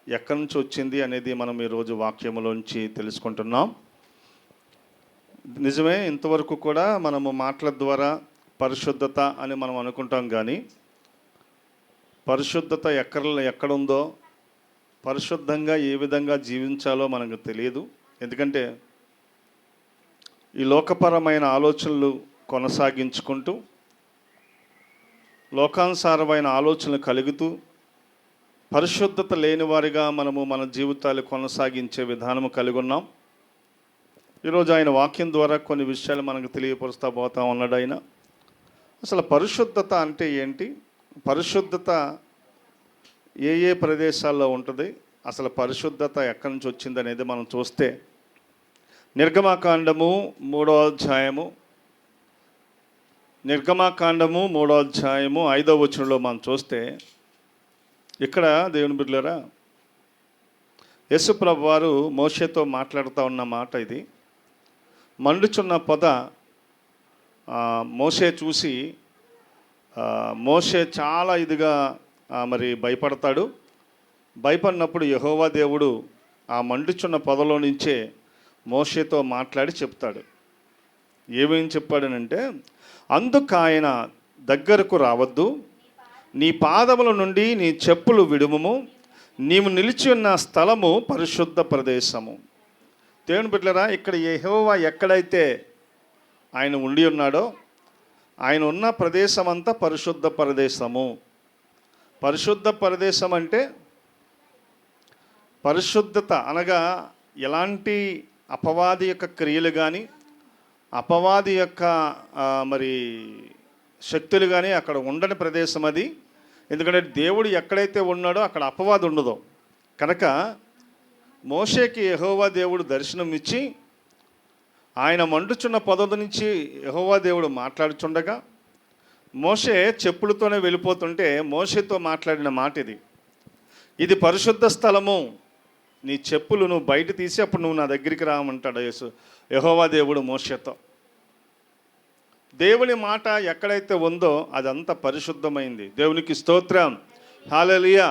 ఎక్కడి నుంచి వచ్చింది అనేది మనం ఈరోజు వాక్యములోంచి తెలుసుకుంటున్నాం. నిజమే, ఇంతవరకు కూడా మనము మాటల ద్వారా పరిశుద్ధత అని మనం అనుకుంటాం, కానీ పరిశుద్ధత ఎక్కడుందో, పరిశుద్ధంగా ఏ విధంగా జీవించాలో మనకు తెలియదు. ఎందుకంటే ఈ లోకపరమైన ఆలోచనలు కొనసాగించుకుంటూ, లోకానుసారమైన ఆలోచనలు కలుగుతూ, పరిశుద్ధత లేని వారిగా మనము మన జీవితాలు కొనసాగించే విధానము కలిగి ఉన్నాం. ఈరోజు ఆయన వాక్యం ద్వారా కొన్ని విషయాలు మనకు తెలియపరుస్తూ పోతా ఉన్నాడు ఆయన. అసలు పరిశుద్ధత అంటే ఏంటి, పరిశుద్ధత ఏ ప్రదేశాల్లో ఉంటుంది, అసలు పరిశుద్ధత ఎక్కడి నుంచి వచ్చింది అనేది మనం చూస్తే, నిర్గమాకాండము 3వ అధ్యాయము 5వ వచనంలో మనం చూస్తే, ఇక్కడ దేవుని బిడ్డలారా, యేసు ప్రభువు వారు మోషేతో మాట్లాడుతూ ఉన్న మాట ఇది. మండుచున్న పొద మోషే చూసి మోషే చాలా ఇదిగా మరి భయపడతాడు. భయపడినప్పుడు యెహోవా దేవుడు ఆ మండుచున్న పొదలో నుంచే మోషేతో మాట్లాడి చెప్తాడు. ఏమేం చెప్పాడనంటే, అందుకు ఆయన దగ్గరకు రావద్దు, నీ పాదముల నుండి నీ చెప్పులు విడుముము, నీవు నిలిచి ఉన్న స్థలము పరిశుద్ధ ప్రదేశము. దేవుని బిడ్డలారా, ఇక్కడ యెహోవా ఎక్కడైతే ఆయన ఉండి ఉన్నాడో, ఆయన ఉన్న ప్రదేశం అంతా పరిశుద్ధ ప్రదేశము. పరిశుద్ధ ప్రదేశం అంటే పరిశుద్ధత అనగా ఎలాంటి అపవాది యొక్క క్రియలు కానీ, అపవాది యొక్క మరి శక్తులు కానీ అక్కడ ఉండని ప్రదేశం అది. ఎందుకంటే దేవుడు ఎక్కడైతే ఉన్నాడో అక్కడ అపవాది ఉండదు. కనుక మోషేకి యెహోవా దేవుడు దర్శనం ఇచ్చి, ఆయన మండుచున్న పొద నుంచి యెహోవా దేవుడు మాట్లాడుచుండగా, మోషే చెప్పులతోనే వెళ్ళిపోతుంటే మోషేతో మాట్లాడిన మాట ఇది. ఇది పరిశుద్ధ స్థలము, నీ చెప్పులు నువ్వు బయట తీసి అప్పుడు నువ్వు నా దగ్గరికి రామంటాడు యెహోవా దేవుడు మోషేతో. దేవుని మాట ఎక్కడైతే ఉందో అదంతా పరిశుద్ధమైంది. దేవునికి స్తోత్రం, హల్లెలూయా.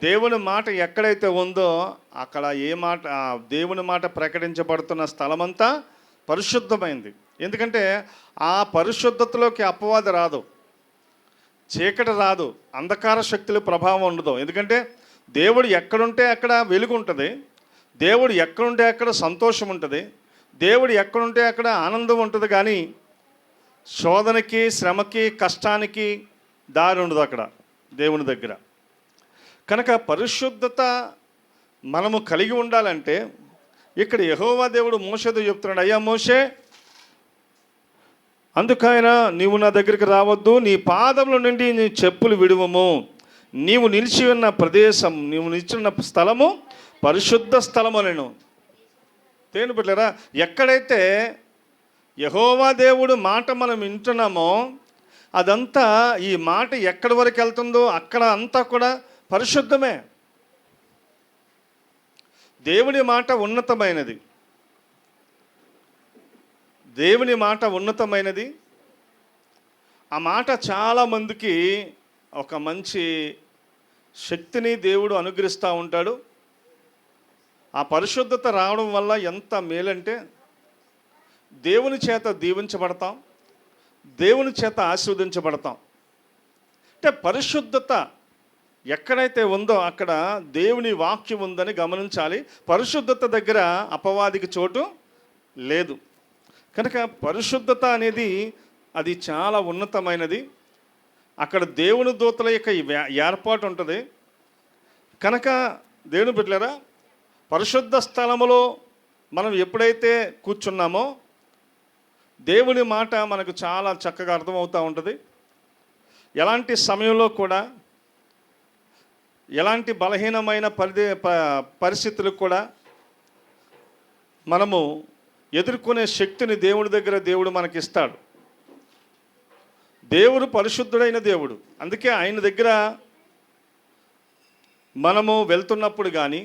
దేవుని మాట ఎక్కడైతే ఉందో అక్కడ దేవుని మాట ప్రకటించబడుతున్న స్థలమంతా పరిశుద్ధమైంది. ఎందుకంటే ఆ పరిశుద్ధతలోకి అపవాది రాదు, చీకటి రాదు, అంధకార శక్తుల ప్రభావం ఉండదు. ఎందుకంటే దేవుడు ఎక్కడుంటే అక్కడ వెలుగు ఉంటుంది, దేవుడు ఎక్కడుంటే అక్కడ సంతోషం ఉంటుంది, దేవుడు ఎక్కడుంటే అక్కడ ఆనందం ఉంటుంది. కానీ శోధనకి, శ్రమకి, కష్టానికి దారి ఉండదు అక్కడ దేవుని దగ్గర. కనుక పరిశుద్ధత మనము కలిగి ఉండాలంటే ఇక్కడ యెహోవా దేవుడు మోషేతో చెప్తున్నాడు, అయ్యా మోషే, అందుకైనా నీవు నా దగ్గరికి రావద్దు, నీ పాదముల నుండి నీ చెప్పులు విడువము, నీవు నిలిచి ఉన్న ప్రదేశం, నీవు నిలిచి ఉన్న స్థలము పరిశుద్ధ స్థలము నేను. దేవుని బిడ్డలారా, ఎక్కడైతే యెహోవా దేవుడు మాట మనం వింటున్నామో అదంతా, ఈ మాట ఎక్కడి వరకు వెళ్తుందో అక్కడ అంతా కూడా పరిశుద్ధమే. దేవుని మాట ఉన్నతమైనది, దేవుని మాట ఉన్నతమైనది. ఆ మాట చాలామందికి ఒక మంచి శక్తిని దేవుడు అనుగ్రహిస్తూ ఉంటాడు. ఆ పరిశుద్ధత రావడం వల్ల ఎంత మేలంటే, దేవుని చేత దీవించబడతాం, దేవుని చేత ఆశీర్వదించబడతాం. అంటే పరిశుద్ధత ఎక్కడైతే ఉందో అక్కడ దేవుని వాక్యం ఉందని గమనించాలి. పరిశుద్ధత దగ్గర అపవాదికి చోటు లేదు. కనుక పరిశుద్ధత అనేది అది చాలా ఉన్నతమైనది. అక్కడ దేవుని దూతల యొక్క ఏర్పాటు ఉంటుంది. కనుక దేవుని బిడ్డలారా, పరిశుద్ధ స్థలములో మనం ఎప్పుడైతే కూర్చున్నామో దేవుని మాట మనకు చాలా చక్కగా అర్థమవుతూ ఉంటుంది. ఎలాంటి సమయంలో కూడా, ఎలాంటి బలహీనమైన పరిస్థితులకు కూడా మనము ఎదుర్కొనే శక్తిని దేవుడి దగ్గర దేవుడు మనకిస్తాడు. దేవుడు పరిశుద్ధుడైన దేవుడు. అందుకే ఆయన దగ్గర మనము వెళ్తున్నప్పుడు కానీ,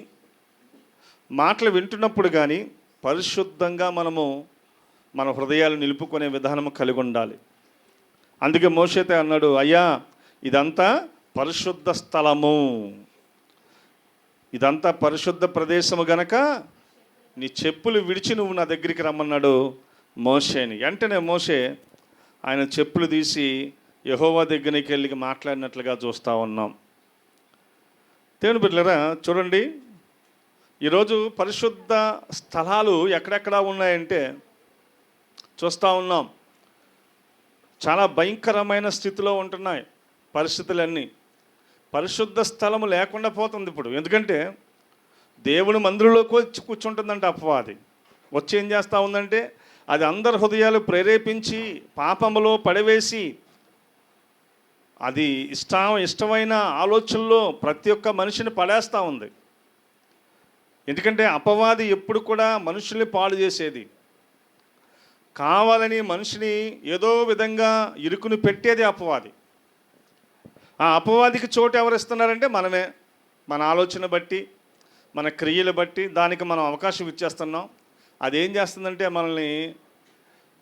మాటలు వింటున్నప్పుడు కానీ పరిశుద్ధంగా మనము మన హృదయాలు నిలుపుకునే విధానము కలిగి ఉండాలి. అందుకే మోషేతో అన్నాడు, అయ్యా ఇదంతా పరిశుద్ధ స్థలము. ఇదంతా పరిశుద్ధ ప్రదేశము గనక నీ చెప్పులు విడిచి నువ్వు నా దగ్గరికి రమ్మన్నాడు మోషేని. వెంటనే మోషే ఆయన చెప్పులు తీసి యెహోవా దగ్గరికి వెళ్ళి మాట్లాడినట్లుగా చూస్తూ ఉన్నాం. దేవుని బిడ్డలారా చూడండి, ఈరోజు పరిశుద్ధ స్థలాలు ఎక్కడెక్కడ ఉన్నాయంటే చూస్తూ ఉన్నాం. చాలా భయంకరమైన స్థితిలో ఉంటున్నాయి పరిస్థితులన్నీ. పరిశుద్ధ స్థలము లేకుండా పోతుంది ఇప్పుడు. ఎందుకంటే దేవుని మందిరంలోకి వచ్చి కూర్చుంటుందంటే అపవాది వచ్చి ఏం చేస్తూ ఉందంటే అది అందరి హృదయాలు ప్రేరేపించి పాపములో పడవేసి అది ఇష్టమైన ఆలోచనలో ప్రతి ఒక్క మనిషిని పడేస్తూ ఉంది. ఎందుకంటే అపవాది ఎప్పుడు కూడా మనుషుల్ని పాడు చేసేది, కావాలని మనిషిని ఏదో విధంగా ఇరుకుని పెట్టేది అపవాది. ఆ అపవాదికి చోటు ఎవరు ఇస్తున్నారంటే మనమే. మన ఆలోచన బట్టి, మన క్రియలు బట్టి దానికి మనం అవకాశం ఇచ్చేస్తున్నాం. అదేం చేస్తుందంటే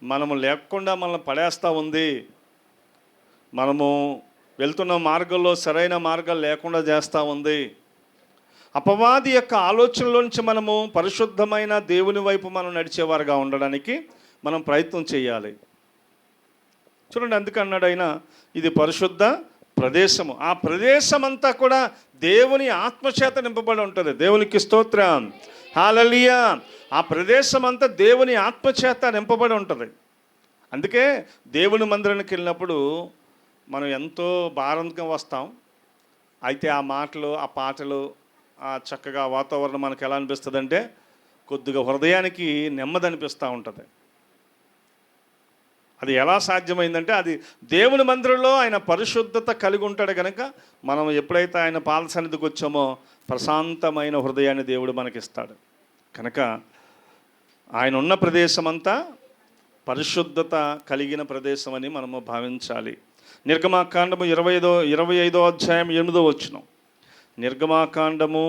మనము లేకుండా మనల్ని పడేస్తూ ఉంది. మనము వెళ్తున్న మార్గంలో సరైన మార్గాలు లేకుండా చేస్తూ ఉంది. అపవాది యొక్క ఆలోచనలో నుంచి మనము పరిశుద్ధమైన దేవుని వైపు మనం నడిచేవారుగా ఉండడానికి మనం ప్రయత్నం చేయాలి. చూడండి, అందుకన్నాడు ఆయన ఇది పరిశుద్ధ ప్రదేశము. ఆ ప్రదేశం అంతా కూడా దేవుని ఆత్మచేత నింపబడి ఉంటుంది. దేవునికి స్తోత్రం, హల్లెలూయా. ఆ ప్రదేశం అంతా దేవుని ఆత్మచేత నింపబడి ఉంటుంది. అందుకే దేవుని మందిరానికి వెళ్ళినప్పుడు మనం ఎంతో భారంగా వస్తాం. అయితే ఆ మాటలు, ఆ పాటలు, ఆ చక్కగా వాతావరణం మనకు ఎలా అనిపిస్తుంది అంటే కొద్దిగా హృదయానికి నెమ్మది అనిపిస్తూ ఉంటుంది. అది ఎలా సాధ్యమైందంటే అది దేవుని మందిరంలో ఆయన పరిశుద్ధత కలిగి ఉంటాడు కనుక మనం ఎప్పుడైతే ఆయన పాద సన్నిధికి వచ్చామో ప్రశాంతమైన హృదయాన్ని దేవుడు మనకిస్తాడు. కనుక ఆయన ఉన్న ప్రదేశం అంతా పరిశుద్ధత కలిగిన ప్రదేశం అని మనము భావించాలి. నిర్గమాకాండము 25వ అధ్యాయం 8వ వచనం. నిర్గమాకాండము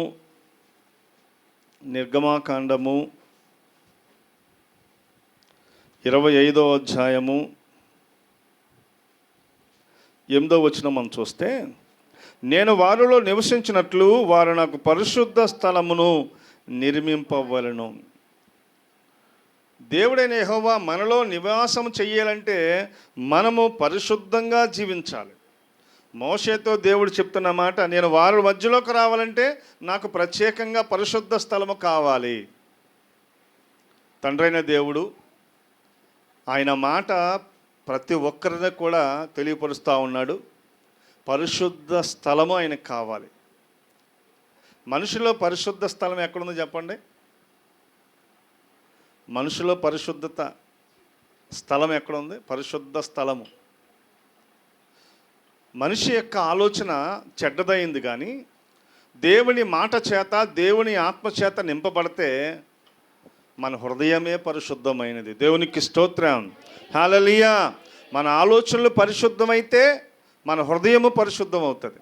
25వ అధ్యాయము 8వ వచనం మనం చూస్తే, నేను వారిలో నివసించినట్లు వారు నాకు పరిశుద్ధ స్థలమును నిర్మింపవలెను. దేవుడైన యెహోవా మనలో నివాసం చెయ్యాలంటే మనము పరిశుద్ధంగా జీవించాలి. మోషేతో దేవుడు చెప్తున్న మాట, నేను వారి మధ్యలోకి రావాలంటే నాకు ప్రత్యేకంగా పరిశుద్ధ స్థలము కావాలి. తండ్రైన దేవుడు ఆయన మాట ప్రతి ఒక్కరిని కూడా తెలియపరుస్తూ ఉన్నాడు. పరిశుద్ధ స్థలము ఆయనకు కావాలి. మనిషిలో పరిశుద్ధ స్థలం ఎక్కడుందో చెప్పండి. మనుషులో పరిశుద్ధత స్థలం ఎక్కడుంది? పరిశుద్ధ స్థలము. మనిషి యొక్క ఆలోచన చెడ్డదైంది, కానీ దేవుని మాట చేత, దేవుని ఆత్మచేత నింపబడితే మన హృదయమే పరిశుద్ధమైనది. దేవునికి స్తోత్రం, హల్లెలూయా. మన ఆలోచనలు పరిశుద్ధమైతే మన హృదయము పరిశుద్ధం అవుతుంది.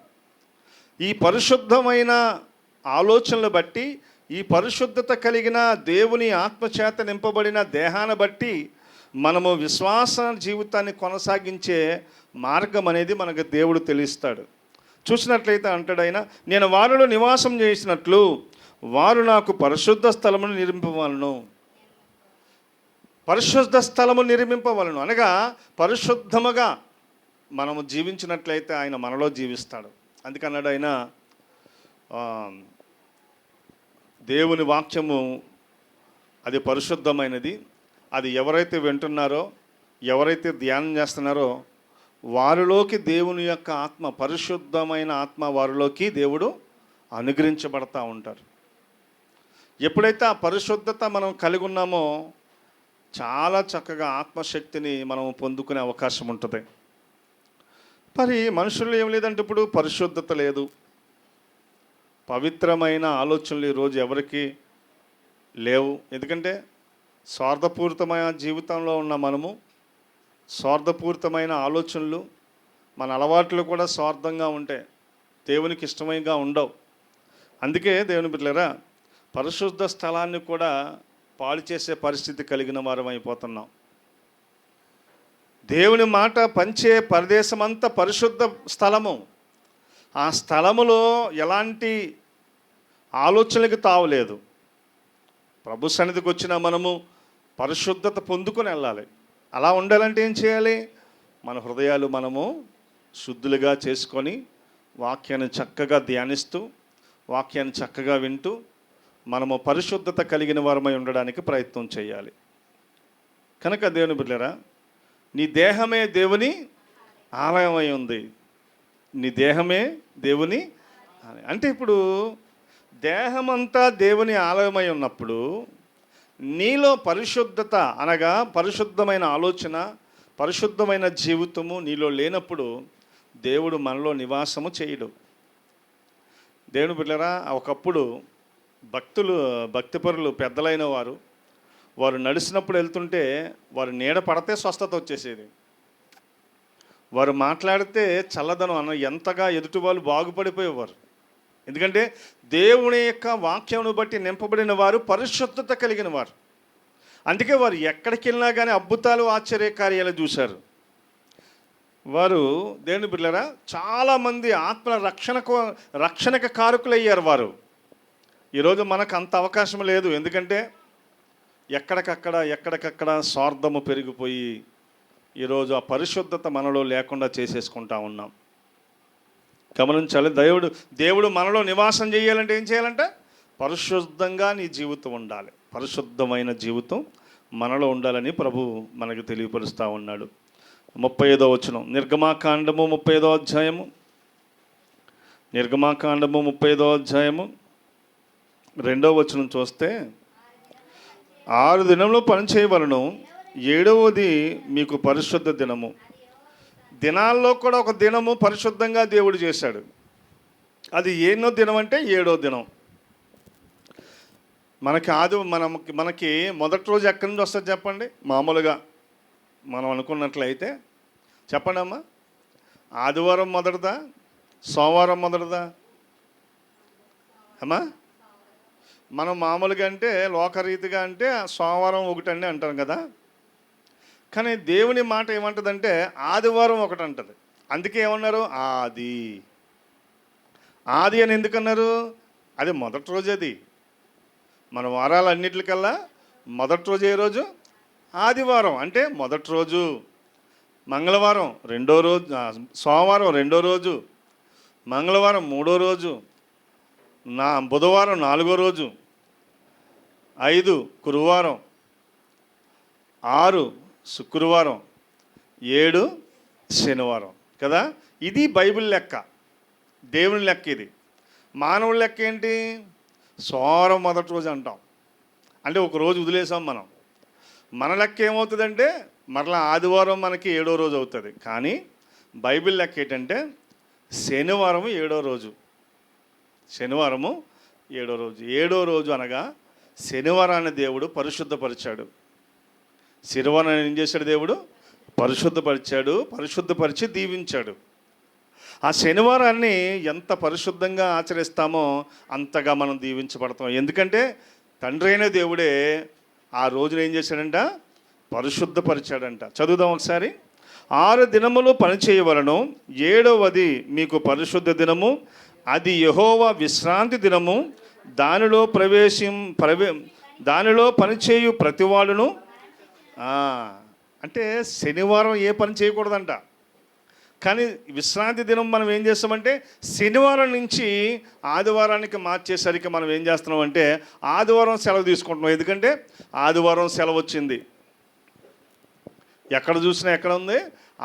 ఈ పరిశుద్ధమైన ఆలోచనలు బట్టి, ఈ పరిశుద్ధత కలిగిన దేవుని ఆత్మచేత నింపబడిన దేహాన్ని బట్టి మనము విశ్వాస జీవితాన్ని కొనసాగించే మార్గం అనేది మనకు దేవుడు తెలిస్తాడు. చూసినట్లయితే అంటాడు ఆయన, నేను వారిలో నివాసం చేసినట్లు వారు నాకు పరిశుద్ధ స్థలమును నిర్మింపవలను. పరిశుద్ధ స్థలము నిర్మింపవలను అనగా పరిశుద్ధముగా మనము జీవించినట్లయితే ఆయన మనలో జీవిస్తాడు. అందుకన్నాడు ఆయన, దేవుని వాక్యము అది పరిశుద్ధమైనది. అది ఎవరైతే వింటున్నారో, ఎవరైతే ధ్యానం చేస్తున్నారో వారిలోకి దేవుని యొక్క ఆత్మ, పరిశుద్ధమైన ఆత్మ వారిలోకి దేవుడు అనుగ్రహించబడతా ఉంటారు. ఎప్పుడైతే ఆ పరిశుద్ధత మనం కలిగి ఉన్నామో చాలా చక్కగా ఆత్మశక్తిని మనం పొందుకునే అవకాశం ఉంటుంది. మరి మనుషుల్లో ఏం లేదంటే ఇప్పుడు పరిశుద్ధత లేదు, పవిత్రమైన ఆలోచనలు ఈరోజు ఎవరికి లేవు. ఎందుకంటే స్వార్థపూరితమైన జీవితంలో ఉన్న మనము, స్వార్థపూరితమైన ఆలోచనలు, మన అలవాట్లు కూడా స్వార్థంగా ఉంటే దేవునికి ఇష్టమైనగా ఉండవు. అందుకే దేవుని బిడ్డలారా పరిశుద్ధ స్థలాన్ని కూడా పాడు చేసే పరిస్థితి కలిగిన వారం అయిపోతున్నాం. దేవుని మాట పంచే ప్రదేశమంతా పరిశుద్ధ స్థలము. ఆ స్థలములో ఎలాంటి ఆలోచనలకు తావలేదు. ప్రభు సన్నిధికి వచ్చిన మనము పరిశుద్ధత పొందుకొని వెళ్ళాలి. అలా ఉండాలంటే ఏం చేయాలి? మన హృదయాలు మనము శుద్ధులుగా చేసుకొని వాక్యాన్ని చక్కగా ధ్యానిస్తూ వాక్యాన్ని చక్కగా వింటూ మనము పరిశుద్ధత కలిగిన వారమై ఉండడానికి ప్రయత్నం చేయాలి. కనుక దేవుని బిడ్డలారా, నీ దేహమే దేవుని ఆలయమై ఉంది. నీ దేహమే దేవుని అంటే ఇప్పుడు దేహమంతా దేవుని ఆలయమై ఉన్నప్పుడు నీలో పరిశుద్ధత అనగా పరిశుద్ధమైన ఆలోచన, పరిశుద్ధమైన జీవితము నీలో లేనప్పుడు దేవుడు మనలో నివాసము చేయడు. దేవుని బిడ్డలారా, ఒకప్పుడు భక్తిపరులు పెద్దలైన వారు నడిచినప్పుడు వెళ్తుంటే వారు నీడ పడితే స్వస్థత వచ్చేసేది. వారు మాట్లాడితే చల్లదనం అన్న ఎంతగా ఎదుటి వాళ్ళు బాగుపడిపోయేవారు. ఎందుకంటే దేవుని యొక్క వాక్యమును బట్టి నింపబడిన వారు పరిశుద్ధత కలిగిన వారు. అందుకే వారు ఎక్కడికి వెళ్ళినా కానీ అద్భుతాలు ఆశ్చర్యకార్యాలు చూశారు. వారు దేవుని బిడ్డలారా చాలామంది ఆత్మల రక్షణకు కారకులయ్యారు వారు. ఈరోజు మనకు అంత అవకాశం లేదు. ఎందుకంటే ఎక్కడికక్కడ స్వార్థము పెరిగిపోయి ఈరోజు ఆ పరిశుద్ధత మనలో లేకుండా చేసేసుకుంటా ఉన్నాం. గమనించాలి. దేవుడు మనలో నివాసం చేయాలంటే ఏం చేయాలంటే పరిశుద్ధంగా నీ జీవితం ఉండాలి. పరిశుద్ధమైన జీవితం మనలో ఉండాలని ప్రభు మనకు తెలియపరుస్తూ ఉన్నాడు. 35వ వచనం, నిర్గమాకాండము 35వ అధ్యాయము. నిర్గమాకాండము 35వ అధ్యాయము 2వ వచనం చూస్తే, 6 దినములు పని చేయవలను, 7వది మీకు పరిశుద్ధ దినము. దినాల్లో కూడా ఒక దినము పరిశుద్ధంగా దేవుడు చేశాడు. అది ఎన్నో దినం అంటే 7వ దినం. మనకి మొదటి రోజు ఎక్కడి నుంచి వస్తుంది చెప్పండి? మామూలుగా మనం అనుకున్నట్లయితే చెప్పండి అమ్మా, ఆదివారం మొదటిదా, సోమవారం మొదటిదా అమ్మా? మనం మామూలుగా అంటే లోకరీతిగా అంటే సోమవారం ఒకటండి అంటాం కదా. కానీ దేవుని మాట ఏమంటుందంటే ఆదివారం ఒకటి అంటుంది. అందుకే ఏమన్నారు? ఆది అని ఎందుకన్నారు? అది మొదటి రోజు. అది మన వారాలన్నిటికల్లా మొదటి రోజు ఏ రోజు? ఆదివారం అంటే మొదటి రోజు. మంగళవారం రెండో రోజు, సోమవారం రెండో రోజు, మంగళవారం మూడో రోజు, బుధవారం 4వ రోజు, 5 గురువారం, 6 శుక్రవారం, 7 శనివారం కదా. ఇది బైబిల్ లెక్క, దేవుని లెక్క. ఇది మానవుడి లెక్క ఏంటి? సోమవారం మొదటి రోజు అంటాం, అంటే ఒక రోజు వదిలేసాం మనం. మన లెక్క ఏమవుతుందంటే మరలా ఆదివారం మనకి 7వ రోజు అవుతుంది. కానీ బైబిల్ లెక్క ఏంటంటే శనివారము 7వ రోజు. శనివారము 7వ రోజు. 7వ రోజు అనగా శనివారాన్ని దేవుడు పరిశుద్ధపరిచాడు. శనివారాన్ని ఏం చేశాడు? దేవుడు పరిశుద్ధపరిచి దీవించాడు. ఆ శనివారాన్ని ఎంత పరిశుద్ధంగా ఆచరిస్తామో అంతగా మనం దీవించబడతాం. ఎందుకంటే తండ్రి అయిన దేవుడే ఆ రోజున ఏం చేశాడంట? పరిశుద్ధపరిచాడంట. చదువుదాం ఒకసారి. 6 దినములు పని చేయవలను, 7వది మీకు పరిశుద్ధ దినము, అది యెహోవా విశ్రాంతి దినము. దానిలో పనిచేయు ప్రతివాడును. అంటే శనివారం ఏ పని చేయకూడదంట. కానీ విశ్రాంతి దినం మనం ఏం చేస్తామంటే శనివారం నుంచి ఆదివారానికి మార్చేసరికి మనం ఏం చేస్తున్నామంటే ఆదివారం సెలవు తీసుకుంటున్నాం. ఎందుకంటే ఆదివారం సెలవు వచ్చింది. ఎక్కడ చూసినా ఎక్కడ ఉంది?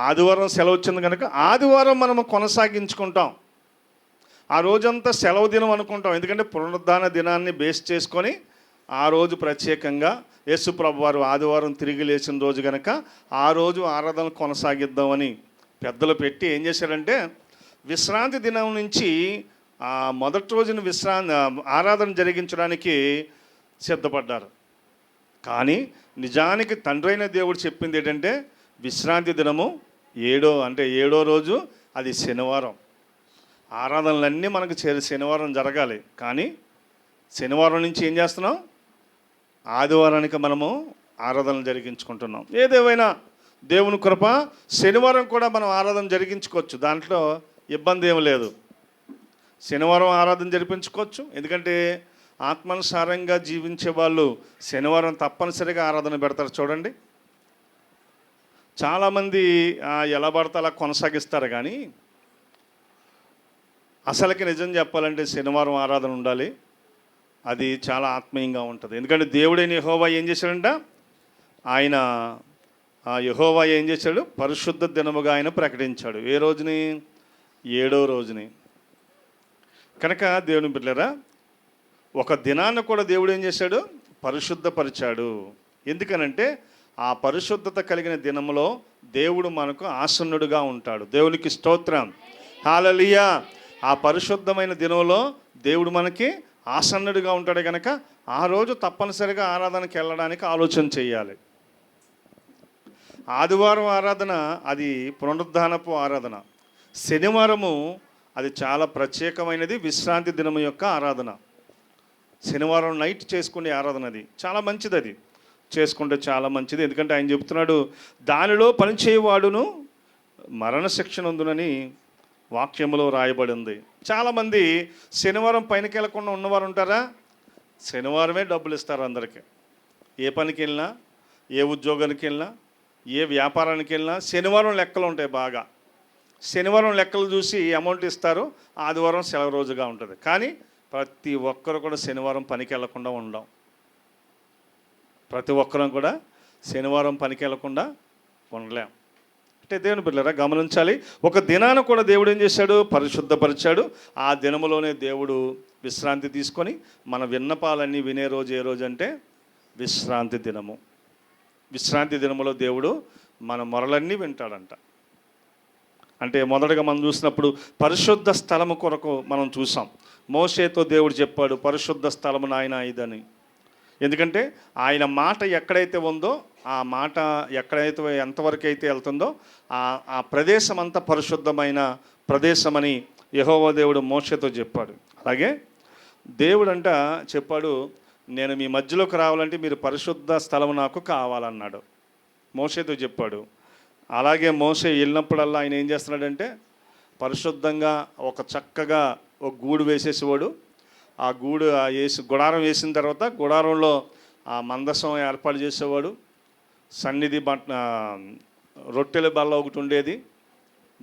ఆదివారం సెలవు వచ్చింది కనుక ఆదివారం మనం కొనసాగించుకుంటాం. ఆ రోజంతా సెలవు దినం అనుకుంటాం. ఎందుకంటే పునరుద్ధాన దినాన్ని బేస్ చేసుకొని ఆ రోజు ప్రత్యేకంగా యేసు ప్రభు వారు ఆదివారం తిరిగి లేచిన రోజు కనుక ఆ రోజు ఆరాధన కొనసాగిద్దామని పెద్దలు పెట్టి ఏం చేశారంటే విశ్రాంతి దినం నుంచి ఆ మొదటి రోజున ఆరాధన జరిగించడానికి సిద్ధపడ్డారు. కానీ నిజానికి తండ్రి అయిన దేవుడు చెప్పింది ఏంటంటే విశ్రాంతి దినము 7వ రోజు, అది శనివారం. ఆరాధనలన్నీ మనకు శనివారం జరగాలి. కానీ శనివారం నుంచి ఏం చేస్తున్నాం? ఆదివారానికి మనము ఆరాధనలు జరిగించుకుంటున్నాం. ఏదేమైనా దేవుని కృప, శనివారం కూడా మనం ఆరాధన జరిగించుకోవచ్చు. దాంట్లో ఇబ్బంది ఏమి లేదు. శనివారం ఆరాధన జరిపించుకోవచ్చు. ఎందుకంటే ఆత్మానుసారంగా జీవించే వాళ్ళు శనివారం తప్పనిసరిగా ఆరాధన పెడతారు. చూడండి, చాలామంది ఎలా పడితే అలా కొనసాగిస్తారు, కానీ అసలుకి నిజం చెప్పాలంటే శనివారం ఆరాధన ఉండాలి. అది చాలా ఆత్మీయంగా ఉంటుంది. ఎందుకంటే దేవుడైన యెహోవా ఏం చేశాడంట, ఆయన యెహోవా ఏం చేశాడు, పరిశుద్ధ దినముగా ఆయన ప్రకటించాడు. ఏ రోజుని? 7వ రోజుని. కనుక దేవుని బిడ్డలారా, ఒక దినాన్ని కూడా దేవుడు ఏం చేశాడు, పరిశుద్ధపరిచాడు. ఎందుకనంటే ఆ పరిశుద్ధత కలిగిన దినములో దేవుడు మనకు ఆసన్నుడుగా ఉంటాడు. దేవునికి స్తోత్రం, హల్లెలూయా. ఆ పరిశుద్ధమైన దినంలో దేవుడు మనకి ఆసన్నుడిగా ఉంటాడు. కనుక ఆ రోజు తప్పనిసరిగా ఆరాధనకి వెళ్ళడానికి ఆలోచన చేయాలి. ఆదివారం ఆరాధన అది పునరుద్ధానపు ఆరాధన. శనివారము అది చాలా ప్రత్యేకమైనది, విశ్రాంతి దినము యొక్క ఆరాధన. శనివారం నైట్ చేసుకునే ఆరాధన అది చాలా మంచిది. అది చేసుకుంటే చాలా మంచిది. ఎందుకంటే ఆయన చెబుతున్నాడు, దానిలో పనిచేయవాడును మరణశిక్ష నందునని వాక్యములో రాయబడింది. చాలామంది శనివారం పైనకి వెళ్ళకుండా ఉన్నవారు ఉంటారా? శనివారమే డబ్బులు ఇస్తారు అందరికీ. ఏ పనికి వెళ్ళినా, ఏ ఉద్యోగానికి వెళ్ళినా, ఏ వ్యాపారానికి వెళ్ళినా శనివారం లెక్కలు ఉంటాయి బాగా. శనివారం లెక్కలు చూసి అమౌంట్ ఇస్తారు. ఆదివారం సెలవు రోజుగా ఉంటుంది. కానీ ప్రతి ఒక్కరు కూడా శనివారం పనికి వెళ్ళకుండా ఉండం. ప్రతి ఒక్కరం కూడా శనివారం పనికి వెళ్ళకుండా ఉండలేం. అంటే దేవుని బిడ్డలారా గమనించాలి. ఒక దినాన కూడా దేవుడు ఏం చేశాడు, పరిశుద్ధపరిచాడు. ఆ దినములోనే దేవుడు విశ్రాంతి తీసుకొని మన విన్నపాలన్నీ వినే రోజు ఏ రోజు అంటే విశ్రాంతి దినము. విశ్రాంతి దినములో దేవుడు మన మొరలన్నీ వింటాడంట. అంటే మొదటగా మనం చూసినప్పుడు పరిశుద్ధ స్థలము కొరకు మనం చూసాం. మోషేతో దేవుడు చెప్పాడు, పరిశుద్ధ స్థలము నాయన ఇదని. ఎందుకంటే ఆయన మాట ఎక్కడైతే ఉందో, ఆ మాట ఎక్కడైతే ఎంతవరకు అయితే వెళ్తుందో ఆ ప్రదేశం అంతా పరిశుద్ధమైన ప్రదేశమని యెహోవా దేవుడు మోషేతో చెప్పాడు. అలాగే దేవుడంట చెప్పాడు, నేను మీ మధ్యలోకి రావాలంటే మీరు పరిశుద్ధ స్థలము నాకు కావాలన్నాడు. మోషేతో చెప్పాడు. అలాగే మోషే వెళ్ళినప్పుడల్లా ఆయన ఏం చేస్తున్నాడంటే పరిశుద్ధంగా ఒక చక్కగా ఒక గూడు వేసేసేవాడు. ఆ గూడు గుడారం వేసిన తర్వాత గుడారంలో ఆ మందసం ఏర్పాటు చేసేవాడు. సన్నిధి రొట్టెల బల్ల ఒకటి ఉండేది.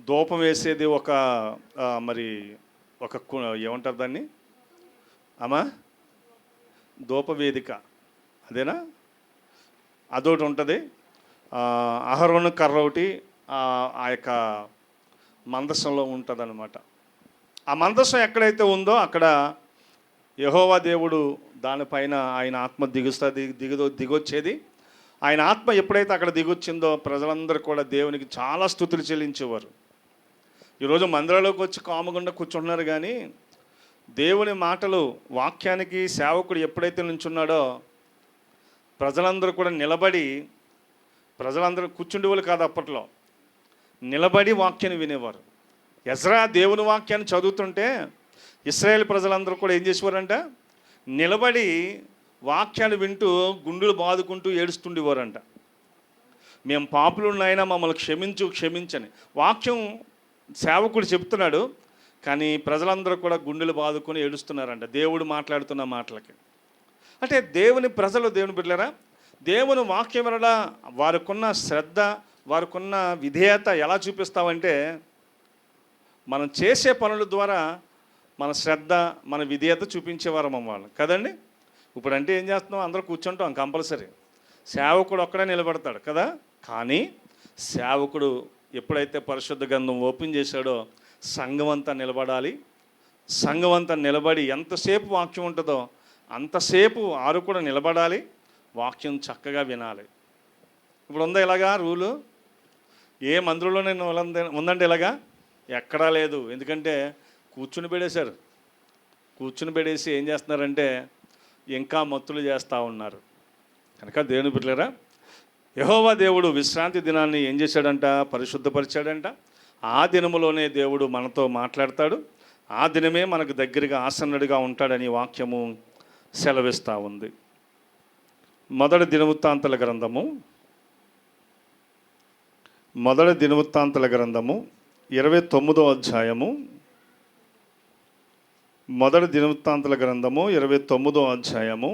ధూపం వేసేది ఒక మరి ఒక ఏమంటారు దాన్ని అమ్మా, ధూపవేదిక అదేనా, అదొకటి ఉంటుంది. అహరోను కర్ర ఒకటి ఆ యొక్క మందసంలో ఉంటుంది అన్నమాట. ఆ మందసం ఎక్కడైతే ఉందో అక్కడ యెహోవా దేవుడు దానిపైన ఆయన ఆత్మ దిగొచ్చేది. ఆయన ఆత్మ ఎప్పుడైతే అక్కడ దిగొచ్చిందో ప్రజలందరూ కూడా దేవునికి చాలా స్తుతులు చెల్లించేవారు. ఈరోజు మందిరంలోకి వచ్చి కామగుండా కూర్చుంటున్నారు, కానీ దేవుని మాటలు వాక్యానికి సేవకుడు ఎప్పుడైతే నించున్నాడో ప్రజలందరూ కూడా నిలబడి, ప్రజలందరూ కూర్చుండేవాళ్ళు కాదు, అప్పట్లో నిలబడి వాక్యాన్ని వినేవారు. ఎజ్రా దేవుని వాక్యాన్ని చదువుతుంటే ఇశ్రాయేల్ ప్రజలందరూ కూడా ఏం చేసేవారంట, నిలబడి వాక్యాన్ని వింటూ గుండెలు బాదుకుంటూ ఏడుస్తుండేవారంట. మేము పాపులున్నైనా మమ్మల్ని క్షమించని వాక్యం సేవకుడు చెప్తున్నాడు, కానీ ప్రజలందరూ కూడా గుండెలు బాదుకొని ఏడుస్తున్నారంట దేవుడు మాట్లాడుతున్న మాటలకి. అంటే దేవుని ప్రజలు, దేవుని బిడ్డలారా, దేవుని వాక్యం వలన వారికున్న శ్రద్ధ, వారికున్న విధేయత ఎలా చూపిస్తామంటే మనం చేసే పనుల ద్వారా మన శ్రద్ధ, మన విధేయత చూపించేవారు వాళ్ళు కదండి. ఇప్పుడు అంటే ఏం చేస్తున్నాం, అందరూ కూర్చుంటాం కంపల్సరీ. సేవకుడు ఒక్కడే నిలబడతాడు కదా. కానీ సేవకుడు ఎప్పుడైతే పరిశుద్ధ గ్రంథం ఓపెన్ చేశాడో సంఘం అంతా నిలబడాలి. సంఘం అంతా నిలబడి ఎంతసేపు వాక్యం ఉంటుందో అంతసేపు ఆరు కూడా నిలబడాలి, వాక్యం చక్కగా వినాలి. ఇప్పుడు ఉందా ఇలాగా రూలు? ఏ మందిరంలో నేను ఉందంటే ఇలాగా ఎక్కడా లేదు. ఎందుకంటే కూర్చుని పెడేశారు. కూర్చుని పెడేసి ఏం చేస్తున్నారంటే ఇంకా మత్తులు చేస్తూ ఉన్నారు. కనుక దేవుని బిడ్డలారా, యెహోవా దేవుడు విశ్రాంతి దినాన్ని ఏం చేశాడంట, పరిశుద్ధపరిచాడంట. ఆ దినములోనే దేవుడు మనతో మాట్లాడతాడు. ఆ దినమే మనకు దగ్గరగా ఆసన్నుడిగా ఉంటాడని వాక్యము సెలవిస్తూ ఉంది. మొదటి దినవృత్తాంతాల గ్రంథము 29వ అధ్యాయము మొదటి దినవృత్తాంతాల గ్రంథము 29వ అధ్యాయము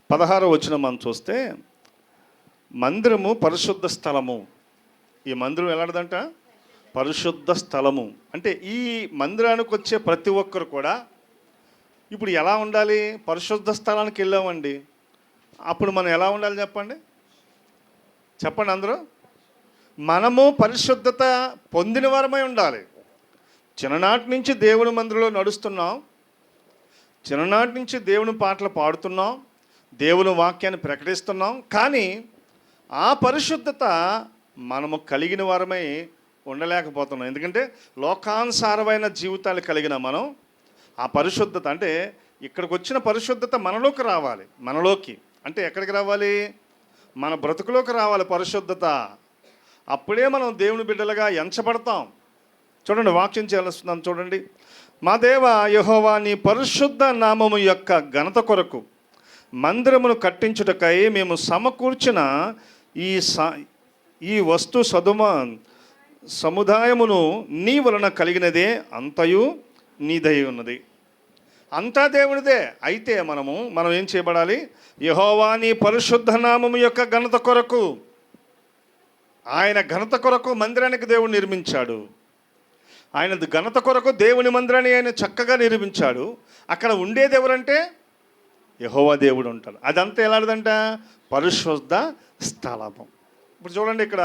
16వ వచనం మనం చూస్తే, మందిరము పరిశుద్ధ స్థలము. ఈ మందిరం ఎలాంటిదంట? పరిశుద్ధ స్థలము. అంటే ఈ మందిరానికి వచ్చే ప్రతి ఒక్కరు కూడా ఇప్పుడు ఎలా ఉండాలి? పరిశుద్ధ స్థలానికి వెళ్ళామండి, అప్పుడు మనం ఎలా ఉండాలి చెప్పండి? చెప్పండి అందరూ. మనము పరిశుద్ధత పొందిన వారమై ఉండాలి. చిన్ననాటి నుంచి దేవుని మందిరంలో నడుస్తున్నాం, చిన్ననాటి నుంచి దేవుని పాటలు పాడుతున్నాం, దేవుని వాక్యాన్ని ప్రకటిస్తున్నాం. కానీ ఆ పరిశుద్ధత మనము కలిగిన వారమై ఉండలేకపోతున్నాం. ఎందుకంటే లోకానుసారమైన జీవితాలు కలిగిన మనం ఆ పరిశుద్ధత, అంటే ఇక్కడికి వచ్చిన పరిశుద్ధత మనలోకి రావాలి. మనలోకి అంటే ఎక్కడికి రావాలి? మన బ్రతుకులోకి రావాలి పరిశుద్ధత. అప్పుడే మనం దేవుని బిడ్డలుగా ఎంచబడతాం. చూడండి, వాక్యం చేస్తున్నాం చూడండి. మా దేవ యెహోవా, నీ పరిశుద్ధ నామము యొక్క ఘనత కొరకు మందిరమును కట్టించుటకై మేము సమకూర్చిన ఈ వస్తు సముదాయమును నీ వలన కలిగినదే, అంతయు నీదై ఉన్నది. అంతా దేవునిదే. అయితే మనం ఏం చేయబడాలి? యెహోవా నీ పరిశుద్ధ నామము యొక్క ఘనత కొరకు, ఆయన ఘనత కొరకు మందిరానికి దేవుడు నిర్మించాడు. ఆయన ఘనత కొరకు దేవుని మందిరాన్ని ఆయన చక్కగా నిర్మించాడు. అక్కడ ఉండేది ఎవరంటే యెహోవా దేవుడు ఉంటాడు. అదంతా ఎలాంటిదంట? పరిశుద్ధ స్థలము. ఇప్పుడు చూడండి, ఇక్కడ